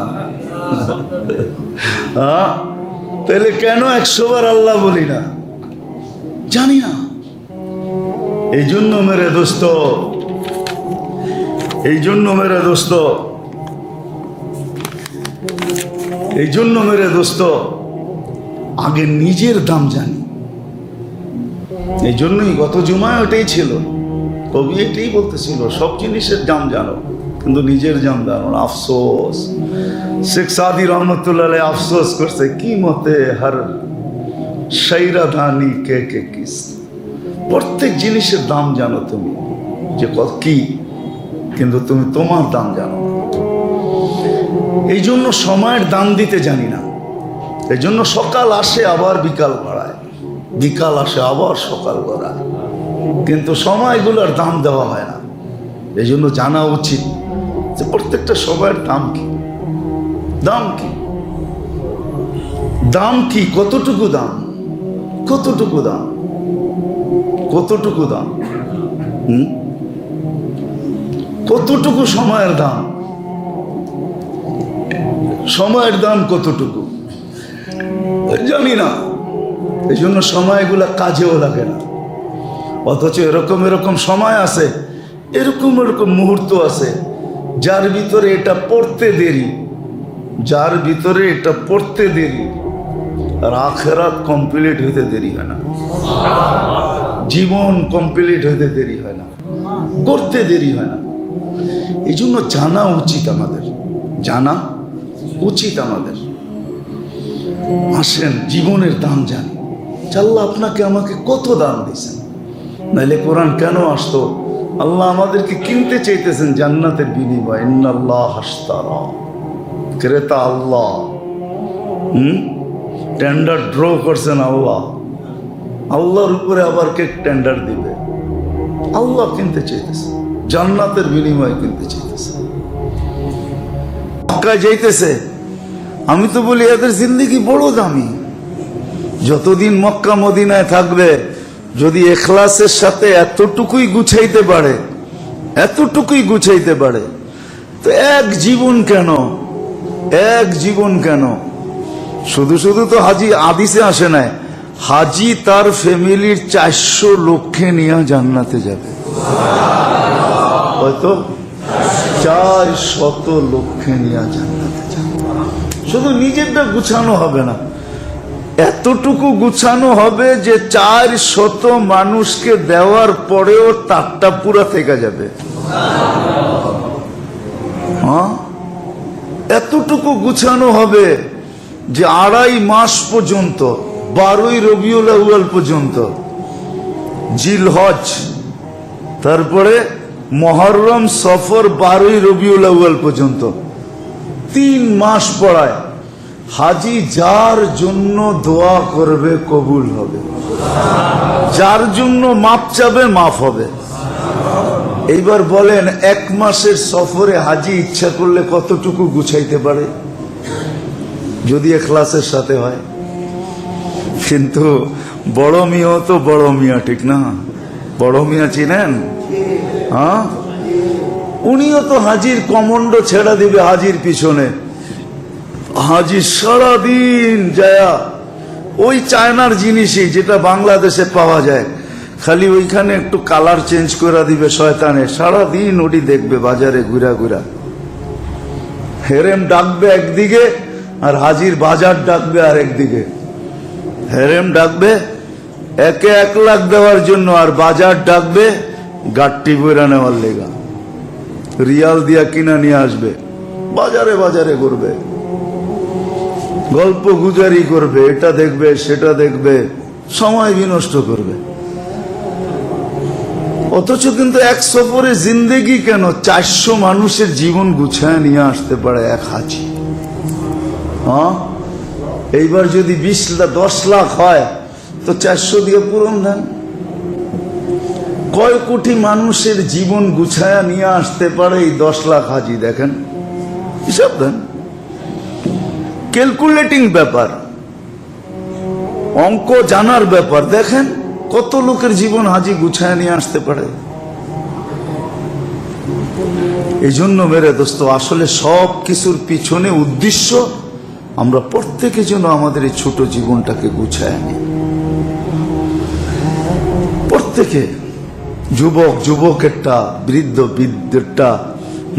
হ্যাঁ, তাহলে কেন 100 বার আল্লাহ বলি না? জানি না। এই জন্য মেরে দোস্ত, এই জন্য মেরে দোস্ত, এই জন্য মেরে দোস্ত, আগে নিজের দাম জানি। এই জন্যই গত জুমায় ওটাই ছিল, কবি এটাই বলতেছিল, সব জিনিসের দাম জানো কিন্তু নিজের দাম জানো না। আফসোস, শেখ সাদি রহমতুল্লাহ আলাইহি আফসোস করছে, কি মতে হর শৈরা ধানি কে কে কিস। প্রত্যেক জিনিসের দাম জানো তুমি, যে কি, কিন্তু তুমি তোমার দাম জানো না। এই জন্য সময়ের দাম দিতে জানি না। এই জন্য সকাল আসে আবার বিকাল বাড়ায়, বিকাল আসে আবার সকাল বাড়ায়, কিন্তু সময়গুলোর দাম দেওয়া হয় না। এই জন্য জানা উচিত যে প্রত্যেকটা সময়ের দাম কি, দাম কি, দাম কি, কতটুকু দাম, কতটুকু দাম, কতটুকু দাম, কতটুকু সময়ের দাম, সময়ের দাম কতটুকু জানি না। এই জন্য সময়গুলা কাজেও লাগে না। অথচ এরকম এরকম সময় আছে, এরকম এরকম মুহূর্ত আছে যার ভিতরে এটা পড়তে দেরি, যার ভিতরে এটা পড়তে দেরি, আর আখেরাত কমপ্লিট হইতে দেরি হয় না, জীবন কমপ্লিট হইতে দেরি হয় না, করতে দেরি হয় না। এই জন্য জানা উচিত আমাদের, জানা উচিত আমাদের। আসেন জীবনের দাম জানি। আল্লাহ আপনাকে আমাকে কত দাম দিয়েছেন, নাইলে কোরআন কেন আসতো? আল্লাহ আমাদেরকে কিনতে চাইতেছেন জান্নাতের বিনিময়। ইন্নাল্লাহ হাশতারা, ক্রেতা আল্লাহ। টেন্ডার ড্র করছেন আল্লাহ। আল্লাহর উপরে আবার কে টেন্ডার দিবে? আল্লাহ কিনতে চাইতেছে, জান্নাতের বিনিময় কিনতে চাইতেছে। মক্কায় যাইতেছে, আমি তো বলি এদের জিন্দেগি বড় দামি। যতদিন মক্কা মদিনায় থাকবে, যদি ইখলাসের সাথে এতটুকুই গুছাইতে পারে, এতটুকুই গুছাইতে পারে, তো এক জীবন কেন, এক জীবন কেন? শুধু শুধু তো হাজি হাদিসে আসে নাই, হাজি তার ফ্যামিলির 400 লোককে নিয়ে জান্নাতে যাবে। হয়তো 400 লোককে নিয়ে জান্নাতে যাবে। শুধু নিজেরটা গুছানো হবে না, এতটুকু গুছানো হবে যে 400 মানুষকে দেওয়ার পরেও তারটা পুরা থেকে যাবে। হ্যাঁ, এতটুকু গুছানো হবে যে 2.5 মাস পর্যন্ত, 12ই রবিউল আউয়াল পর্যন্ত, জিলহজ, তারপরে মুহররম, সফর, 12ই রবিউল আউয়াল পর্যন্ত 3 মাস পড়ায়। হাজি যার জন্য দোয়া করবে কবুল হবে, যার জন্য মাপ চাবে মাফ হবে। এইবার বলেন, 1 মাসের সফরে হাজি ইচ্ছা করলে কতটুকু গুছাইতে পারে যদি ইখলাসের সাথে হয়? কিন্তু বড় মিয়া তো বড় মিয়া, ঠিক না? বড় মিয়া চিনেন? হ্যাঁ, উনিও তো হাজির কমান্ডো ছেড়া দিবে হাজির পিছনে। হাজি সারাদিন যায়া ওই চায়নার জিনিসই যেটা বাংলাদেশে পাওয়া যায়, খালি ওইখানে একটু কালার চেঞ্জ করে দিবে শয়তানে, সারাদিন ওটি দেখবে বাজারে ঘুরা ঘুরা। হেরেম ডাকবে একদিকে আর হাজির বাজার ডাকবে আর একদিকে। হেরেম ডাকবে একে 1 লাখ দেওয়ার জন্য, আর বাজার ডাকবে গাট্টি বইরা নেওয়ার লেগা, রিয়াল দিয়া কিনা নিয়ে আসবে। বাজারে বাজারে ঘুরবে, গল্প গুজারি করবে, এটা দেখবে সেটা দেখবে, সময় বিনষ্ট করবে। অথচ কিন্তু এক সফরে জিন্দেগি কেন 400 মানুষের জীবন গুছায় নিয়ে আসতে পারে এক হাজি। হ্যাঁ, এইবার যদি 10 লাখ হয় তো 400 দিয়ে পূরণ দেন। কয় কোটি মানুষের জীবন গুছায়া নিয়ে আসতে পারে এই 10 লাখ হাজি? দেখেন, হিসাব দেন। ক্যালকুলেটিং ব্যাপার, অঙ্ক জানার ব্যাপার। দেখেন কত লোকের জীবন হাজি গুছায় নিয়ে আসতে পারে। এই জন্য মেরে দোস্ত, আসলে সব কিছুর পিছনে উদ্দেশ্য আমরা প্রত্যেকে যেন আমাদের এই ছোট জীবনটাকে গুছায় আনি। প্রত্যেকে, যুবক যুবকেরটা, বৃদ্ধ বৃদ্ধেরটা,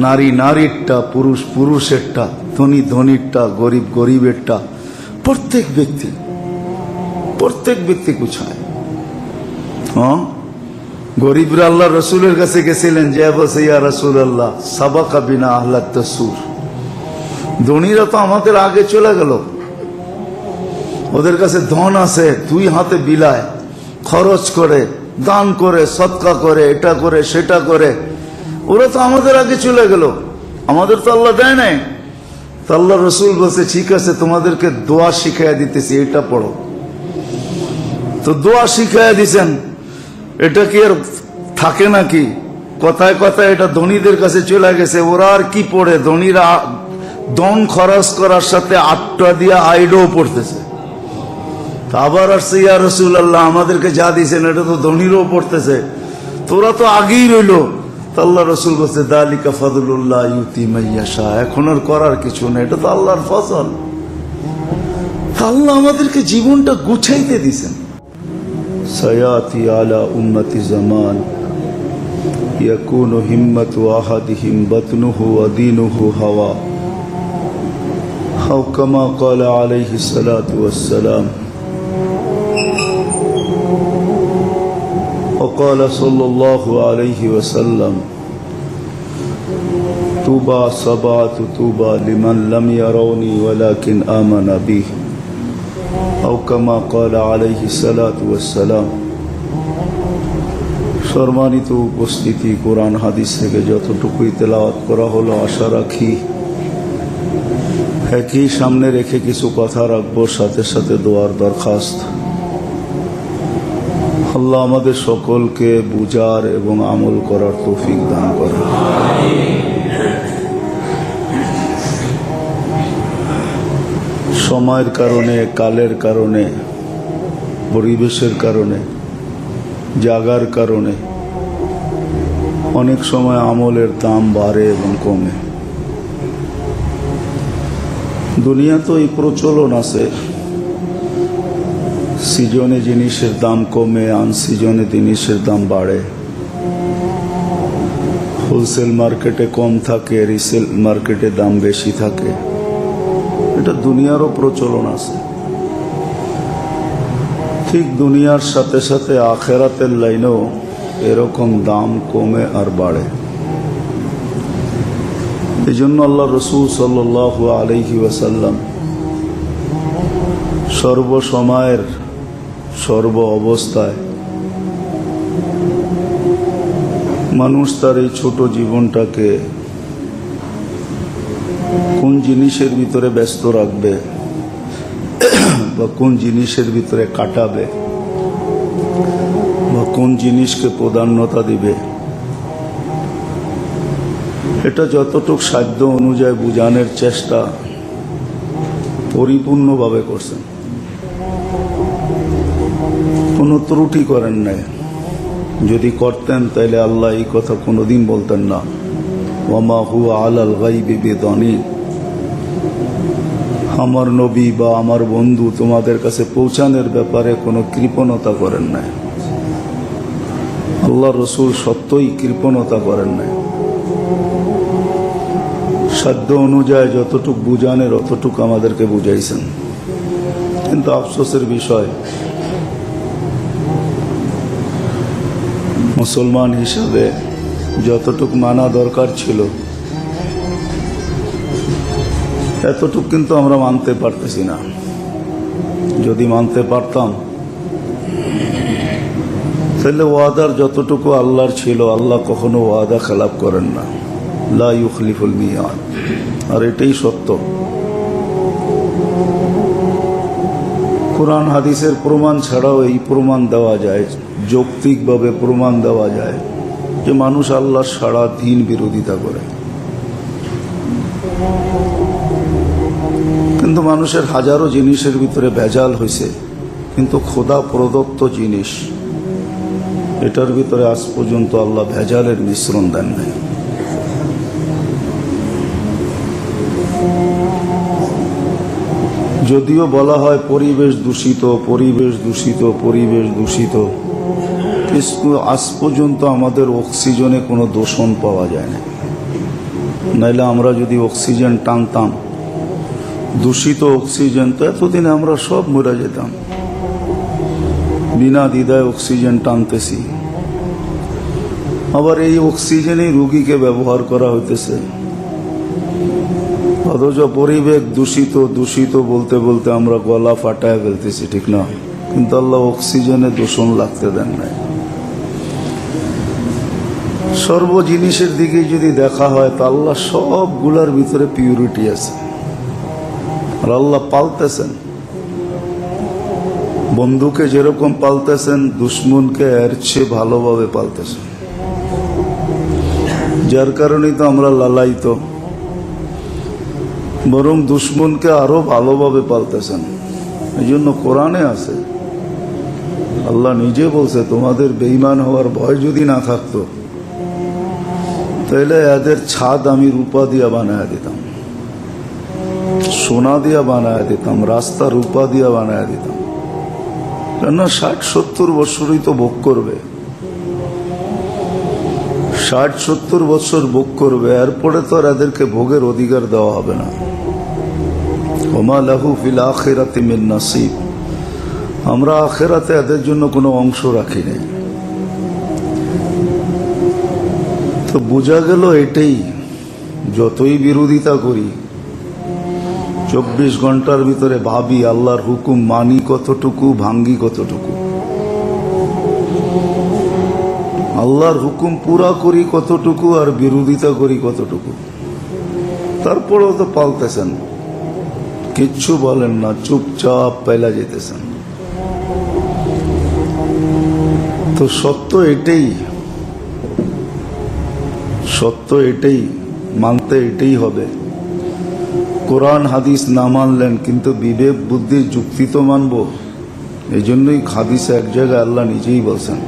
নারী নারীরটা, পুরুষ পুরুষেরটা, ধনী ধনীরটা, গরিব গরিবেরটা, প্রত্যেক ব্যক্তি গুছায়। হ্যাঁ, গরিবরা আল্লাহ রসুলের কাছে গেছিলেন, যে বলছে ইয়া রসুল আল্লাহ সাবাকা বিনা আহলাত তাসুর। ধনীরা তো আমাদের আগে চলে গেল, ওদের কাছে ধন আছে, দুই হাতে বিলায়, খরচ করে, দান করে, সদকা করে, এটা করে সেটা করে, ওরা তো আমাদের আগে চলে গেল, আমাদের তো আল্লাহ দেয় নাই। তো আল্লাহ রসুল বলছে ঠিক আছে, তোমাদেরকে দোয়া শিখাইয়া দিতেছি, এটা পড়ো। তো দোয়া শিখাইয়া দিছেন, এটা কি আর থাকে নাকি? কথায় কথায় এটা ধনীদের কাছে চলে গেছে, ওরা আর কি পড়ে? ধনীরা দন খরচ করার সাথে আটটা দিয়া আইডও পড়তেছে। আবার আসছে ইয়া রসুল আল্লাহ, আমাদেরকে যা দিয়েছেন এটা তো ধনীরও পড়তেছে, তোরা তো আগেই রইল। আল্লাহ রসুল বলছে দালিকা ফাদলুল্লাহ ইউতি মাইয়াশা, এখন আর করার কিছু নেই, এটা তো আল্লাহর ফজল। আল্লাহ আমাদেরকে জীবনটা গুছাইতে দিছেন। সায়াতি আলা উম্মতি জামান ইয়াকুনু হিম্মাতু আহাদিহিম বাতনুহু ওয়া দীনুহু হাওয়া, আও কামা ক্বালা আলাইহিস সালাতু ওয়াস সালাম। وقال صلى الله عليه وسلم طوبى سبعة طوبى لمن لم يروني ولكن آمن بي أو كما قال عليه الصلاة والسلام। সম্মানিত উপস্থিতি, কোরআন হাদিস থেকে যতটুকুই তেলাওয়াত করা হলো, আশা রাখি একই সামনে রেখে কিছু কথা রাখবো, সাথে সাথে দোয়ার দরখাস্ত। আল্লাহ আমাদের সকলকে বুঝার এবং আমল করার তৌফিক দান করেন। সময়ের কারণে, কালের কারণে, পরিবেশের কারণে, জাগার কারণে অনেক সময় আমলের দাম বাড়ে এবং কমে। দুনিয়া তো এই প্রচলন আছে, সিজনে জিনিসের দাম কমে, আনসিজনে জিনিসের দাম বাড়ে। হোলসেল মার্কেটে কম থাকে, রিসেল মার্কেটে দাম বেশি থাকে। এটা দুনিয়ারও প্রচলন আছে। ঠিক দুনিয়ার সাথে সাথে আখেরাতের লাইনেও এরকম দাম কমে আর বাড়ে। এই জন্য আল্লাহ রসুল সাল্লাল্লাহু আলাইহি ওয়াসাল্লাম সর্বসময়ের সর্ব অবস্থায় মানুষ তার এই ছোট জীবনটাকে কোন জিনিসের ভিতরে ব্যস্ত রাখবে বা কোন জিনিসের ভিতরে কাটাবে বা কোন জিনিসকে প্রাধান্যতা দিবে, এটা যতটুকু সাধ্য অনুযায়ী বুঝানোর চেষ্টা পরিপূর্ণভাবে করছেন, কোনো ত্রুটি করেন নাই। যদি করতেন তাইলে আল্লাহ এই কথা কোনোদিন বলতেন না, ওয়ামা হুয়া আলাল গায়বি বিদানীন। আমার নবী বা আমার বন্ধু তোমাদের কাছে পৌঁছানোর ব্যাপারে কোনো কৃপণতা করেন নাই। আল্লাহ রসুল সত্যই কৃপণতা করেন নাই। সাধ্য অনুযায়ী যতটুক বুঝানের অতটুক আমাদেরকে বুঝাইছেন। কিন্তু আফসোসের বিষয়, মুসলমান হিসাবে যতটুক মানা দরকার ছিল এতটুক কিন্তু আমরা মানতে পারতেছি না। যদি মানতে পারতাম তাহলে ওয়াদার যতটুকু আল্লাহর ছিল, আল্লাহ কখনো ওয়াদা খেলাপ করেন না, লা ইউখলিফুল মিয়াদ, আর এটাই সত্য। কোরআন হাদিসের প্রমাণ ছাড়াও এই প্রমাণ দেওয়া যায়, যৌক্তিকভাবে প্রমাণ দেওয়া যায় যে মানুষ আল্লাহর সারা দিন বিরোধিতা করে। কিন্তু মানুষের হাজারো জিনিসের ভিতরে ভেজাল হয়েছে, কিন্তু খোদা প্রদত্ত জিনিস এটার ভিতরে আজ পর্যন্ত আল্লাহ ভেজালের মিশ্রণ দেন নাই। যদিও বলা হয় পরিবেশ দূষিত, পরিবেশ দূষিত, পরিবেশ দূষিত, আজ পর্যন্ত আমাদের অক্সিজেনে কোনো দূষণ পাওয়া যায় না। নাইলে আমরা যদি অক্সিজেন টানতাম, দূষিত অক্সিজেন, তো এতদিনে আমরা সব মরে যেতাম। বিনা দ্বিধায় অক্সিজেন টানতেছি, আবার এই অক্সিজেনই রোগীকে ব্যবহার করা হইতেছে। অথচ পরিবেশ দূষিত দূষিত বলতে বলতে আমরা গলা ফাটায় ফেলতেছি, ঠিক না? কিন্তু আল্লাহ অক্সিজেনে দূষণ লাগতে দেন নাই। সর্ব জিনিসের দিকে যদি দেখা হয় তো আল্লাহ সবগুলার ভিতরে পিউরিটি আছে, আর আল্লাহ পালতেছেন। বন্ধুকে যেরকম পালতেছেন, দুশ্মনকে এর চেয়ে ভালোভাবে পালতেছেন। যার কারণেই তো আমরা লালায়িত, বরং দুশ্মনকে আরো ভালোভাবে পালতেছেন। এই জন্য কোরআনে আছে, আল্লাহ নিজে বলছে, তোমাদের বেঈমান হওয়ার ভয় যদি না থাকতো তাহলে এদের ছাদ আমি রূপা দিয়া বানায় দিতাম, সোনা দিয়া বানায় দিতাম, রাস্তা রূপা দিয়া বানায় দিতাম। কেননা 60-70 বছরই তো ভোগ করবে, 60-70 বছর ভোগ করবে, এরপরে তো আর এদেরকে ভোগের অধিকার দেওয়া হবে না। ওমা লাহু ফিল আখিরাতি মিন নাসিব, আমরা আখিরাতে এদের জন্য কোনো অংশ রাখি নাই। তো বোঝা গেল এটাই, যতই বিরোধিতা করি 24 ঘন্টার ভিতরে ভাবি আল্লাহর হুকুম মানি কতটুকু, ভাঙ্গি কতটুকু, আল্লাহর হুকুম পুরা করি কতটুকু আর বিরোধিতা করি কতটুকু। তারপরেও তো পালতেছেন, কিচ্ছু বলেন না, চুপচাপ পেলা যেতেছেন। তো সত্য এটাই, সত্য এটাই, মানতে এটাই হবে। কোরআন হাদিস না মানলেন কিন্তু বিবেক বুদ্ধি যুক্তি তো মানব। এই জন্যই হাদিসে এক জায়গায় আল্লাহ নিজেই বলছেন,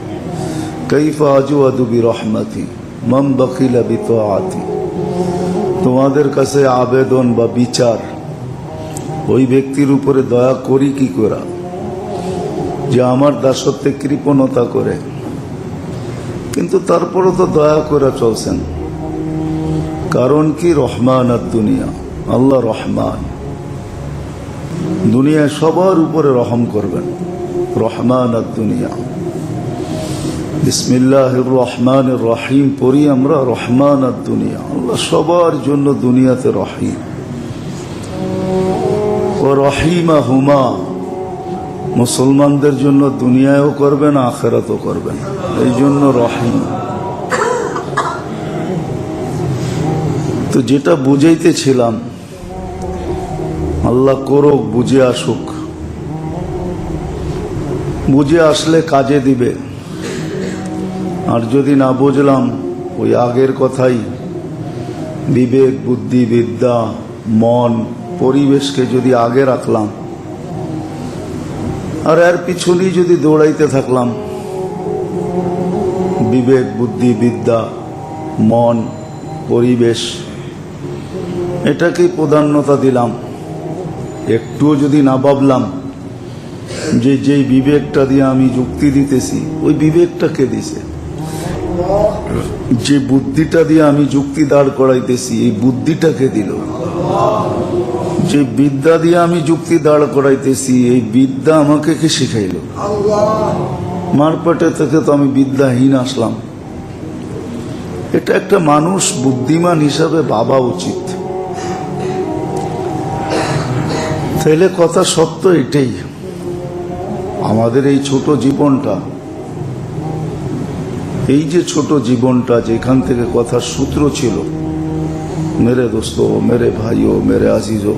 কাইফা আজওয়াদু বিরহমাতি মান বাখিলা বিতাআতি, তোমাদের কাছে আবেদন বা বিচার, ওই ব্যক্তির উপরে দয়া করি কি করা যে আমার দাসত্বে কৃপণতা করে, কিন্তু তারপরও তো দয়া করে চলছেন। কারণ কি? রহমান আর দুনিয়া, আল্লাহ রহমান, দুনিয়ায় সবার উপরে রহম করবেন। রহমান আর দুনিয়া, বিসমিল্লাহির রহমানির রহিম পড়ি আমরা, রহমান আর দুনিয়া, আল্লাহ সবার জন্য দুনিয়াতে রহিম। ও রহিমা হুমা, মুসলমানদের জন্য দুনিয়ায়ও করবেন আখিরাতও করবেন, এই জন্য রহিম। তো যেটা বুঝাইতেছিলাম, আল্লাহ করুক, বুঝে আসুক, বুঝে আসলে কাজে দিবে। আর যদি না বুঝলাম, ওই আগের কথাই, বিবেক বুদ্ধি বিদ্যা মন পরিবেশকে যদি আগে রাখলাম আর এর পিছনেই যদি দৌড়াইতে থাকলাম, বিবেক বুদ্ধি বিদ্যা মন পরিবেশ এটাকেই প্রাধান্যতা দিলাম, একটুও যদি না ভাবলাম যে যেই বিবেকটা দিয়ে আমি যুক্তি দিতেছি ওই বিবেকটা কে দিছে, যে বুদ্ধিটা দিয়ে আমি যুক্তি দাঁড় করাইতেছি এই বুদ্ধিটা কে দিল, যে বিদ্যা দিয়ে আমি যুক্তি দাঁড় করাইতেছি এই বিদ্যা আমাকে কে শিখাইল? মার পেটে থেকে তো আমি বিদ্যাহীন আসলাম। এটা একটা মানুষ বুদ্ধিমান হিসাবে ভাবা উচিত। তাহলে কথা সত্য এটাই, আমাদের এই ছোট জীবনটা, এই যে ছোট জীবনটা যেখান থেকে কথার সূত্র ছিল, মেরে দোস্ত মেরে ভাইও মেরে আজিজও,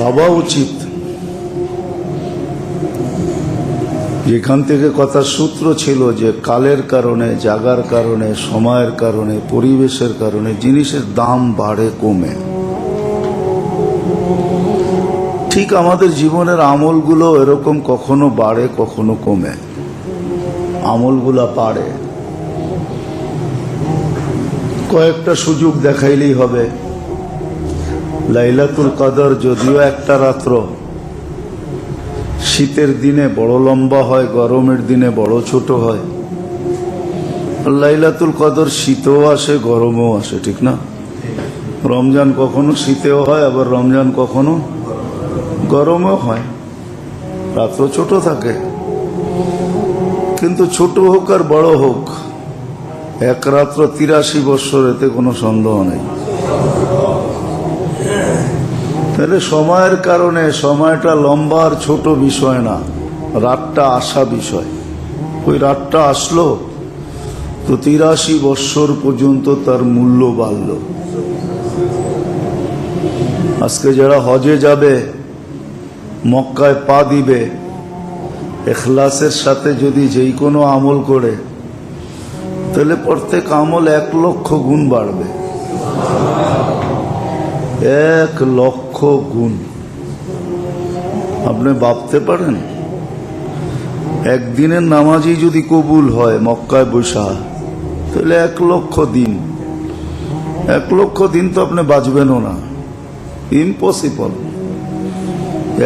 ভাবা উচিত যেখান থেকে কথার সূত্র ছিল যে কালের কারণে, জাগার কারণে, সময়ের কারণে, পরিবেশের কারণে জিনিসের দাম বাড়ে কমে। ঠিক আমাদের জীবনের আমলগুলো এরকম কখনো বাড়ে কখনো কমে, আমলগুলা বাড়ে। কয়েকটা সুযোগ দেখাইলেই হবে, লাইলাতুল কদর যদিও একটা রাত্র, শীতের দিনে বড় লম্বা হয়, গরমের দিনে বড় ছোট হয়। লাইলাতুল কদর শীতেও আসে, গরমেও আসে, ঠিক না? রমজান কখনো শীতেও হয়, আবার রমজান কখনো গরমেও হয়। রাত্র ছোট থাকে, কিন্তু ছোট হোক আর বড় হোক, এক রাত্র 83 বৎসর, এতে কোনো সন্দেহ নেই। তাহলে সময়ের কারণে সময়টা লম্বা আর ছোট বিষয় না, রাতটা আসা বিষয়। ওই রাতটা আসলো তো 83 বৎসর পর্যন্ত তার মূল্য বাড়ল। আজকে যারা হজে যাবে, মক্কায় পা দিবে, ইখলাসের সাথে যদি যেই কোনো আমল করে, তাহলে প্রত্যেক আমল 1 লক্ষ গুণ বাড়বে। 1 লক্ষ গুণ। আপনি ভাবতে পারেন, একদিনের নামাজই যদি কবুল হয় মক্কায় বসা, তাহলে 1 লক্ষ দিন। 1 লক্ষ দিন তো আপনি বাঁচবেনও না, ইম্পসিবল।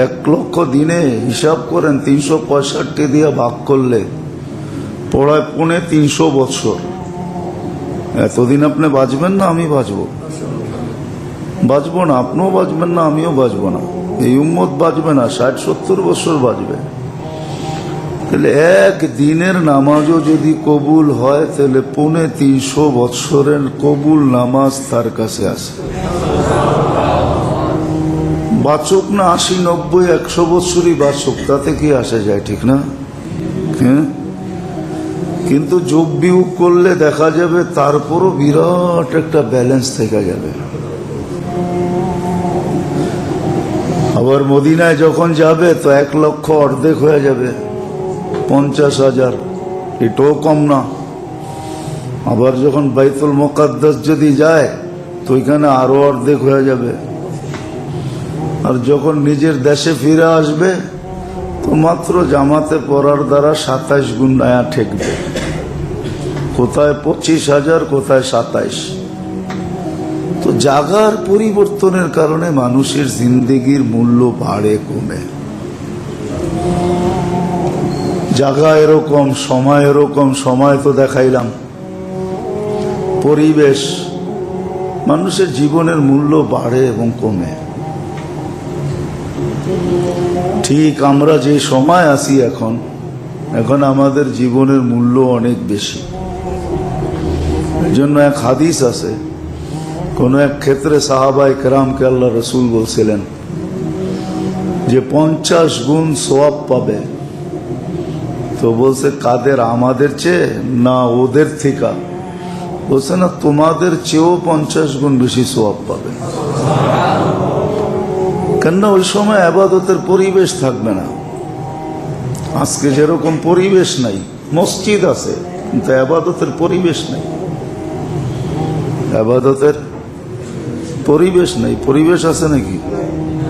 1 লক্ষ দিনে হিসাব করেন, 365 দিয়ে ভাগ করলে পড়ায় 3.5 বছর। এতদিন আপনি বাঁচবেন না? আমি বাঁচবো? বাঁচবো না। আপনিও বাঁচবেন না, আমিও বাঁচবো না। এই উম্মত বাঁচবে না, 60-70 বছর বাঁচবে। তাহলে 1 দিনের নামাজও যদি কবুল হয়, তাহলে 3.5 বছরের কবুল নামাজ তার কাছে আছে। বাঁচুক না 80, 90, 100 বছরই বাঁচুক, তাতে কি আসে যায়, ঠিক না? হ্যাঁ, কিন্তু যোগ বিয়োগ করলে দেখা যাবে তারপরও বিরাট একটা ব্যালেন্স থেকে যাবে। আবার মদিনায় যখন যাবে তো 1 লক্ষ অর্ধেক হয়ে যাবে, 50,000, এটাও কম না। আবার যখন বাইতুল মুকাদ্দাস যদি যায় তো ওইখানে আরো অর্ধেক হয়ে যাবে। আর যখন নিজের দেশে ফিরে আসবে তো মাত্র জামাতে পড়ার দ্বারা 27 গুণ আয়া ঠেকবে। কোথায় 25,000, কোথায় 27। তো জাগার পরিবর্তনের কারণে মানুষের জিন্দেগির মূল্য বাড়ে কমে। জাগা এরকম, সময় এরকম। সময় তো দেখাইলাম, পরিবেশ, মানুষের জীবনের মূল্য বাড়ে এবং কমে। ঠিক আমরা যে সময় আছি এখন আমাদের জীবনের মূল্য অনেক বেশি। এই জন্য এক হাদিস আছে, কোন এক ক্ষেত্রে সাহাবায়ে কেরামকে আল্লাহ রসুল বলছিলেন যে 50 গুণ সওয়াব পাবে। তো বলছে, কাদের? আমাদের চেয়ে না ওদের থেকে? বলছে, না, তোমাদের চেয়েও 50 গুণ বেশি সওয়াব পাবে। কেননা ওই সময় ইবাদতের পরিবেশ থাকবে না। আজকে যেরকম পরিবেশ নাই, মসজিদ আছে কিন্তু ইবাদতের পরিবেশ নাই। ইবাদতের পরিবেশ নাই। পরিবেশ আছে নাকি?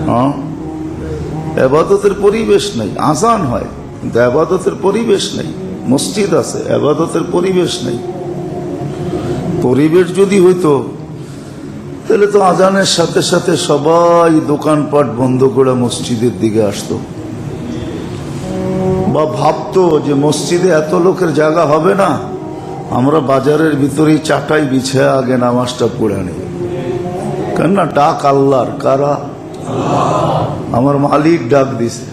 হ্যাঁ, ইবাদতের পরিবেশ নাই। আজান হয় কিন্তু ইবাদতের পরিবেশ নাই। মসজিদ আছে, ইবাদতের পরিবেশ নাই। পরিবেশ যদি হইতো তাহলে তো আজানের সাথে সাথে সবাই দোকানপাট বন্ধ করে মসজিদের দিকে আসতো, বা ভাবতো যে মসজিদে এত লোকের জায়গা হবে না, আমরা বাজারের ভিতরেই চাটাই বিছায় আগে নামাজটা পড়ে নিই। কেননা ডাক আল্লাহর। কারা? আমার মালিক ডাক দিছে।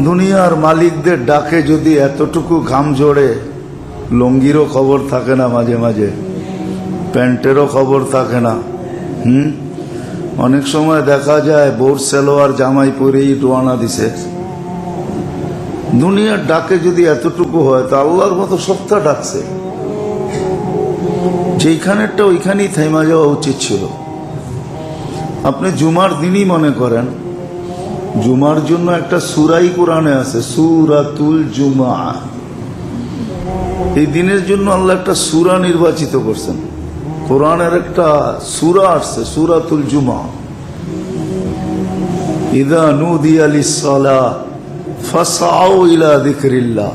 দুনিয়ার মালিকদের ডাকে যদি এতটুকু ঘাম ঝরে, লুঙ্গিরও খবর থাকে না, মাঝে মাঝে প্যান্টেরও খবর থাকে না। অনেক সময় দেখা যায় বোর সেলোয়ার জামাই পরেই রওনা দিছে। দুনিয়ার ডাকে যদি এতটুকু হয়, তা আল্লাহর মতো সত্তা ডাকছে, যেইখানেরটা ওইখানেই থেমা যাওয়া উচিত ছিল। আপনি জুমার দিনই মনে করেন, জুমার জন্য একটা সূরাই কোরআনে আছে, সূরাতুল জুমা। এই দিনের জন্য আল্লাহ একটা সূরা নির্বাচিত করছেন। কোরআনের একটা সূরা আসছে, সূরাতুল জুমা। ইযা নুদিয়া লিস-সালাহ ফাসআউ ইলা যিকরিল্লাহ।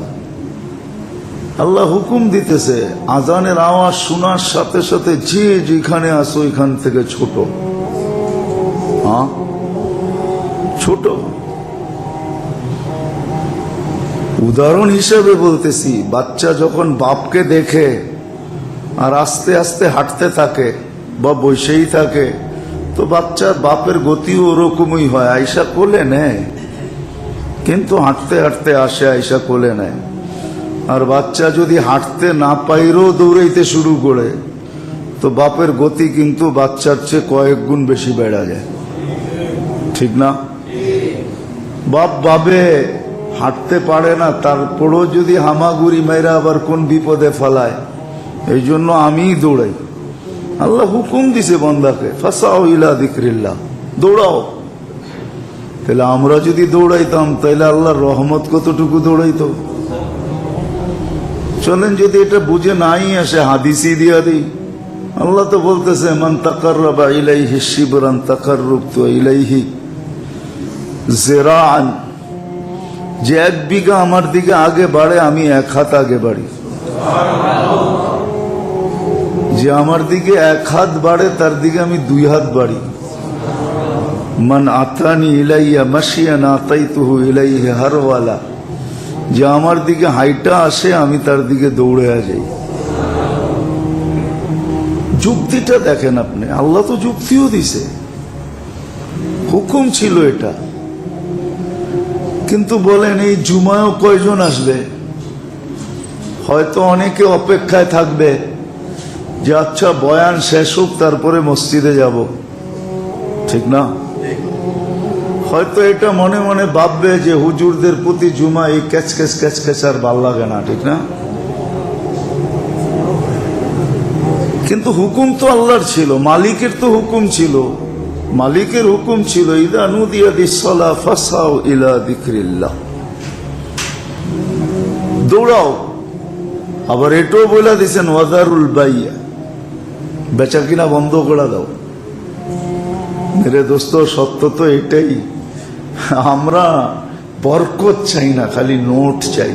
আল্লাহ হুকুম দিতেছে, আজানের আওয়াজ শোনার সাথে সাথে যে যেখানে আসো এখান থেকে ছোট। হ্যাঁ, ছোট। উদাহরণ হিসেবে বলতেছি, বাচ্চা যখন বাপকে দেখে আর আস্তে আস্তে হাঁটতে থাকে বা বসেই থাকে, তো বাচ্চার বাপের গতিও ওরকমই হয়, আইসা কোলে নেয়, কিন্তু হাঁটতে হাঁটতে আসে, আইসা কোলে নেয়। আর বাচ্চা যদি হাঁটতে না পাইরেও দৌড়াইতে শুরু করে, তো বাপের গতি কিন্তু বাচ্চার চেয়ে কয়েক গুণ বেশি বেড়া যায়, ঠিক না? বাপ ভাবে হাঁটতে পারে না, তারপরও যদি হামাগুড়ি মেয়েরা আবার কোন বিপদে ফেলায়, এই জন্য আমিই দৌড়াই। আল্লাহ হুকুম দিছে বান্দাকে, ফাসাও ইলা যিকরিল্লাহ, দৌড়াও। তাহলে আমরা যদি দৌড়াইতাম, তাহলে আল্লাহর রহমত কতটুকু দৌড়াইতো। চলেন, যদি এটা বুঝে নাই আসে, হাদিসই দিয়া দিই। আল্লাহ তো বলতেছে, মান তাকাররাবা ইলাইহি শিবরান তাকাররাবতু ইলাইহি যিরাআন, যে 1 বিঘা আমার দিকে আগে বাড়ে, আমি 1 হাত আগে বাড়ি। যে আমার দিকে 1 হাত বাড়ে, তার দিকে আমি 2 হাত বাড়ি। মান আতানি ইলাইয়া মাশিয়ান আতাইতুহু ইলাইহি হারওয়ালা, যে আমার দিকে হাইটা আসে, আমি তার দিকে দৌড়ে যাই। যুক্তিটা দেখেন আপনি, আল্লাহ তো যুক্তিও দিছে, হুকুম ছিল এটা। কিন্তু বলেন, এই জুমায়ও কয়জন আসবে? হয়তো অনেকে অপেক্ষায় থাকবে যে আচ্ছা বয়ান শেষ হোক, তারপরে মসজিদে যাব, ঠিক না? হয়তো এটা মনে মনে ভাববে যে হুজুরদের প্রতি জুমা এই ক্যাচক্যাচ ক্যাচক্যাচ আর ভাল লাগে না, ঠিক না? কিন্তু হুকুম তো আল্লাহর ছিল, মালিকের তো হুকুম ছিল। মালিকের হুকুম ছিল, ইদা নুদিয়া লিস-সালাহ ফাসাউ ইলা যিকরিল্লাহ, দৌড়াও। আবার এটাও বলে দিয়েছেন, ওয়াদারুল বাইয়া, বেচা কিনা বন্ধ করে দাও। মেরে দোস্ত, সত্য তো এটাই। আমরা বরকত চাই না, খালি নোট চাই।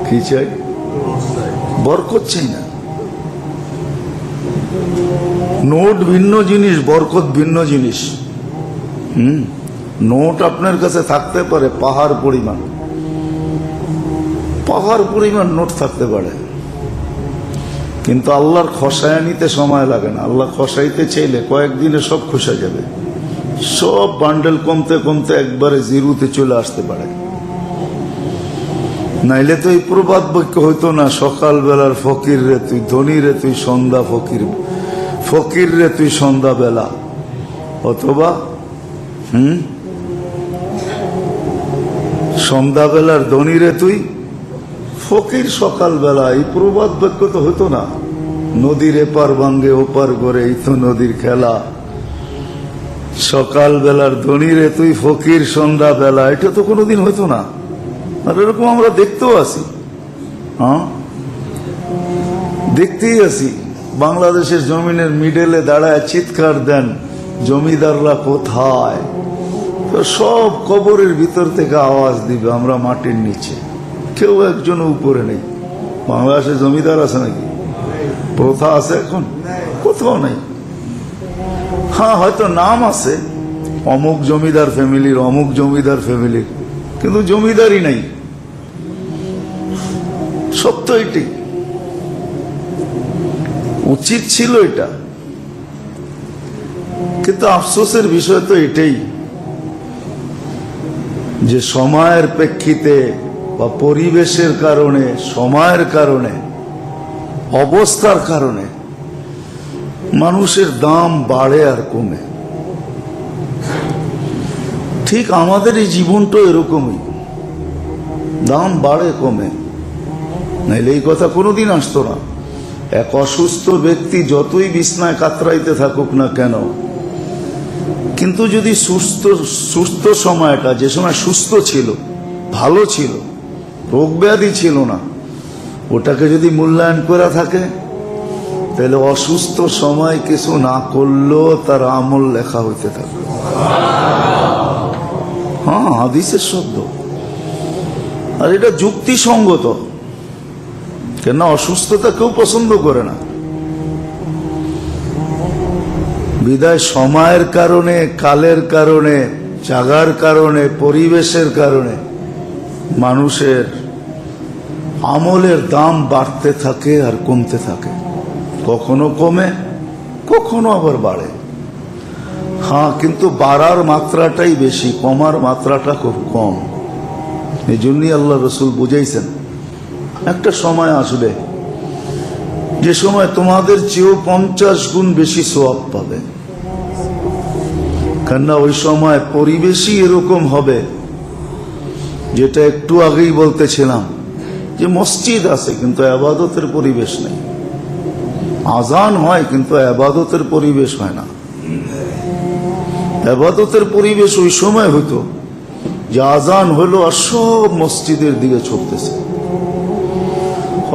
কি চাই? বরকত চাই না। নোট ভিন্ন জিনিস, বরকত ভিন্ন জিনিস। নোট আপনার কাছে থাকতে পারে পাহাড় পরিমাণ, পাহাড় পরিমাণ নোট থাকতে পারে, কিন্তু আল্লাহর খসায়ানিতে সময় লাগে না। আল্লাহ খসাইতে চাইলে কয়েকদিনে সব খসা যাবে, সব বান্ডেল কমতে কমতে একবারে জিরোতে চলে আসতে পারে। নাইলে তো এই প্রবাদ বাক্য হইতো না, সকাল বেলার ফকির রে তুই ধনী রে তুই সন্ধ্যা ফকির, ফকির রে তুই সন্ধ্যা বেলা, অথবা সন্ধ্যা বেলার ধনী রে তুই ফকির সকাল বেলা। এই প্রবাদ বাক্য তো হতো না। নদীর এপার ভাঙ্গে ওপার করে, এই তো নদীর খেলা। সকাল বেলার ধনী রে তুই ফকির সন্ধ্যা বেলা, এটা তো কোনোদিন হইতো না। আর এরকম আমরা দেখতেও আছি, হ্যাঁ, দেখতেই আছি। বাংলাদেশের জমিনের মিডলে দাঁড়ায় চিৎকার দেন, জমিদাররা কোথায়? তো সব কবরের ভিতর থেকে আওয়াজ দিবে, আমরা মাটির নিচে, কেউ একজন উপরে নেই। বাংলাদেশে জমিদার আছে নাকি? প্রথা আছে এখন? কোথাও নেই। হ্যাঁ, হয়তো নাম আছে, অমুক জমিদার ফ্যামিলির, অমুক জমিদার ফ্যামিলির, কিন্তু জমিদারই নাই। সত্য এটি, উচিত ছিল এটা। কিন্তু আফসোসের বিষয় তো এটাই যে সময়ের প্রেক্ষিতে বা পরিবেশের কারণে, সময়ের কারণে, অবস্থার কারণে মানুষের দাম বাড়ে আর কমে। ঠিক আমাদের এই জীবনটা এরকমই, দাম বাড়ে কমে, নাইলে এই কথা কোনোদিন আসতো না। এক অসুস্থ ব্যক্তি যতই বিছনায় কাতরাইতে থাকুক না কেন, কিন্তু যদি সুস্থ সময়টা, যে সময় সুস্থ ছিল, ভালো ছিল, রোগ ব্যাধি ছিল না, ওটাকে যদি মূল্যায়ন করে থাকে, তাহলে অসুস্থ সময় কিছু না করলেও তার আমল লেখা হইতে থাকে। হ্যাঁ, হাদিসের শব্দ, আর এটা যুক্তিসঙ্গত। কেন অসুস্থতা কেউ পছন্দ করে না। বিদায় সময়ের কারণে, কালের কারণে, জাগার কারণে, পরিবেশের কারণে মানুষের আমলের দাম বাড়তে থাকে আর কমতে থাকে, কখনো কমে কখনো আবার বাড়ে। হ্যাঁ, কিন্তু বাড়ার মাত্রাটাই বেশি, কমার মাত্রাটা খুব কম। এই জন্যই আল্লাহ রসুল বুঝাইছেন একটা সময় আসবে যে সময় তোমাদের চেয়েও 50 গুণ বেশি সওয়াব পাবে। কেননা ওই সময় পরিবেশই এরকম হবে, যেটা একটু আগেই বলতেছিলাম যে মসজিদ আছে কিন্তু ইবাদতের পরিবেশ নেই, আজান হয় কিন্তু ইবাদতের পরিবেশ হয় না। ইবাদতের পরিবেশ ওই সময় হইতো যে আজান হলো আর সব মসজিদের দিকে ছুটতেছে,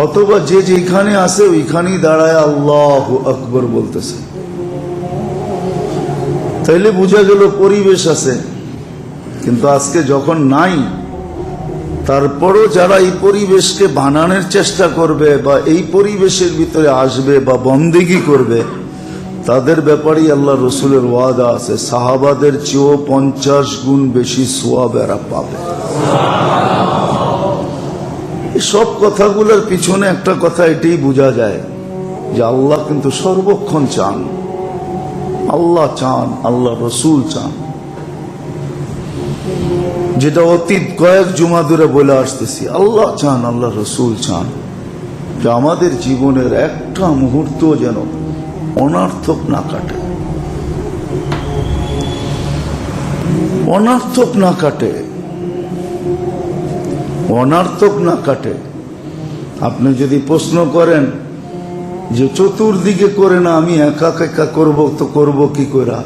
অথবা যে যেখানে আছে ওইখানেই দাঁড়ায় আল্লাহু আকবার বলতেছে। তাইলে বোঝা গেল পরিবেশ আছে। কিন্তু আজকে যখন নাই, তারপরও যারা এই পরিবেশকে বানানোর চেষ্টা করবে বা এই পরিবেশের ভিতরে আসবে বা বন্দেগী করবে, তাদের ব্যাপারেই আল্লাহ রসুলের ওয়াদা আছে, সাহাবাদের চেয়েও 50 গুণ বেশি সওয়াব এরা পাবে। সব কথাগুলোর পিছনে একটা কথা এটাই বোঝা যায় যে আল্লাহ কিন্তু সর্বক্ষণ চান, আল্লাহ চান, আল্লাহ রসুল চান। যেটা অতীত কয়েক জুমা ধরে বলে আসতেছি, আল্লাহ চান, আল্লাহ রসুল চান যে আমাদের জীবনের একটা মুহূর্ত যেন অনর্থক না কাটে, অনর্থক না কাটে, অনর্থক না কাটে। আপনি যদি প্রশ্ন করেন যে চতুর্দিকে করে না, আমি একা একা করবো, তো করবো কি করে,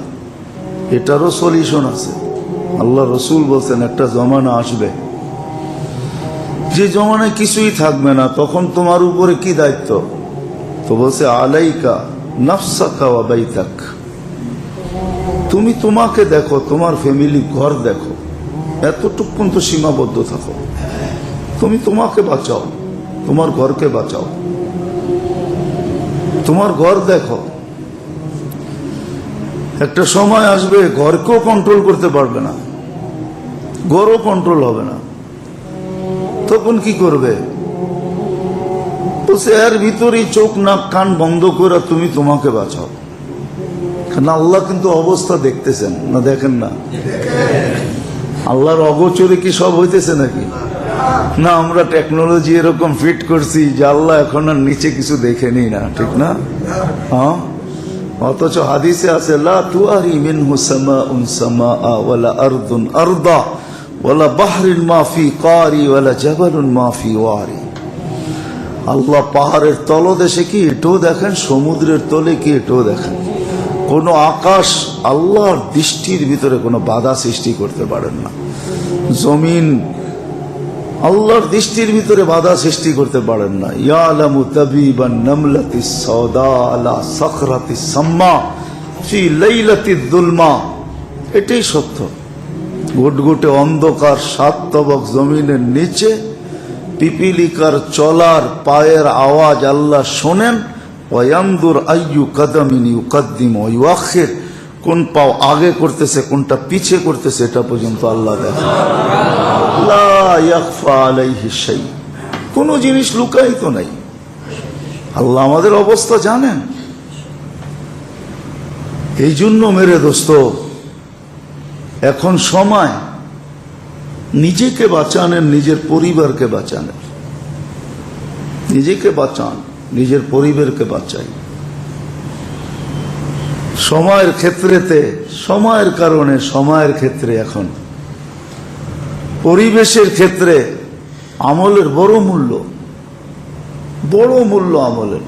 এটারও সলিউশন আছে। আল্লাহ রসুল বলছেন একটা জমানা আসবে যে জমানায় কিছুই থাকবে না, তখন তোমার উপরে কি দায়িত্ব? তো বলছে আলাইকা নাফসাকা ওয়া বাইতাক, তুমি তোমাকে দেখো, তোমার ফ্যামিলি ঘর দেখো, এতটুকু পর্যন্ত সীমাবদ্ধ থাকো। তুমি তোমাকে বাঁচাও, তোমার ঘরকে বাঁচাও, তোমার ঘর দেখো। একটা সময় আসবে ঘরকেও কন্ট্রোল করতে পারবে না, ঘরও কন্ট্রোল হবে না, তখন কি করবে? বলছে এর ভিতরেই চোখ নাক কান বন্ধ করে তুমি তোমাকে বাঁচাও। কারণ আল্লাহ কিন্তু অবস্থা দেখতেছেন না, দেখেন না? আল্লাহর অগোচরে কি সব হইতেছে নাকি? না, আমরা টেকনোলজি এরকম ফিট করছি যে আল্লাহ এখন আর নিচে কিছু দেখেনি না, ঠিক না? হ্যাঁ, অথচ হাদিসে আছে লা তুআরি মিনহু সামাউন সামাআ ওয়ালা আরদুন আরদা ওয়ালা বাহরুন মা ফি কারি ওয়ালা জাবালুন মা ফি ওয়ারি। আল্লাহ পাহাড়ের তলদেশে কি এটাও দেখেন, সমুদ্রের তলে কি এটাও দেখেন। কোন আকাশ আল্লাহর দৃষ্টির ভিতরে কোনো বাধা সৃষ্টি করতে পারেন না, জমিন আল্লাহর দৃষ্টির ভিতরে বাধা সৃষ্টি করতে পারেন না। ইয়ালামু তাবিবান নামলাতিস সাওদা আলা সাখরাতিস সাম্মা ফি লাইলাতিদ দুলমা। এটাই সত্য। ঘুটঘুটে অন্ধকার 7 তবক জমিনের নিচে পিপিলিকার চলার পায়ের আওয়াজ আল্লাহ শোনেন। ওয়ায়ানদুর আইয়ু কাদামিন ইউকাদ্দিম ওয়া ইউআখির, কোন পাও আগে করতেছে কোনটা পিছে করতেছে এটা পর্যন্ত আল্লাহ দেখেন। লা ইয়াখফা আলাইহি শাই, কোন জিনিস লুকায়িত নাই। আল্লাহ আমাদের অবস্থা জানেন। এই জন্য মেরে দোস্ত, এখন সময় নিজেকে বাঁচানের, নিজের পরিবারকে বাঁচানের। নিজেকে বাঁচান, নিজের পরিবারকে বাঁচাই। সময়ের ক্ষেত্রেতে, সময়ের কারণে, সময়ের ক্ষেত্রে এখন পরিবেশের ক্ষেত্রে আমলের বড় মূল্য, বড় মূল্য আমলের,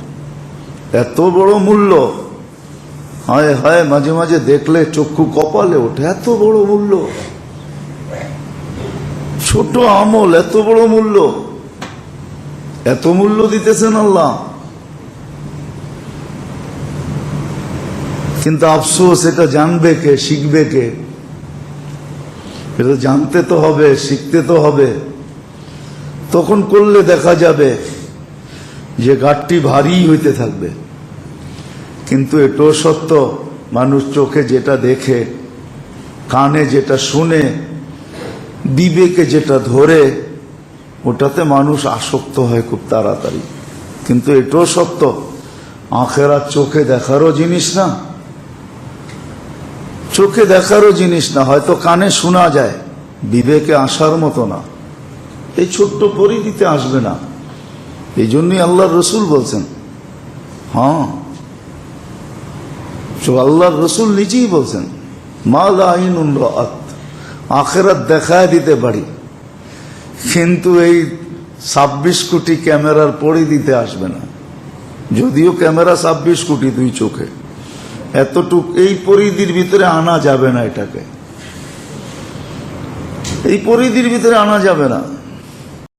এত বড় মূল্য। হায় হায়, মাঝে মাঝে দেখলে চক্ষু কপালে ওঠে, এত বড় মূল্য। ছোট আমল, এত বড় মূল্য, এত মূল্য দিতেছেন আল্লাহ। কিন্তু আফসোস, এটা জানবে কে, শিখবে কে? এটা জানতে তো হবে, শিখতে তো হবে। তখন করলে দেখা যাবে যে গাঁটটি ভারী হইতে থাকবে। কিন্তু এটাও সত্য, মানুষ চোখে যেটা দেখে, কানে যেটা শুনে, বিবেকে যেটা ধরে, ওটাতে মানুষ আসক্ত হয় খুব তাড়াতাড়ি। কিন্তু এটাও সত্য, আখেরাত চোখে দেখারও জিনিস না, চোখে দেখারও জিনিস না, হয়তো কানে শোনা যায়, বিবেকে আসার মতো না। এই ছোট্ট পরিধিতে আসবে না। এই জন্যই আল্লাহর রসুল বলছেন, হ্যাঁ আল্লাহর রসুল নিজেই বলছেন, মা লা আইনুন রাআত, আখেরাত দেখায় দিতে পারি, কিন্তু এই 26 কোটি ক্যামেরার পরিধিতে আসবে না। যদিও ক্যামেরা 26 কোটি দুই চোখে, এতটুক এই পরিধির ভিতরে আনা যাবে না, এটাকে এই পরিধির ভিতরে আনা যাবে না।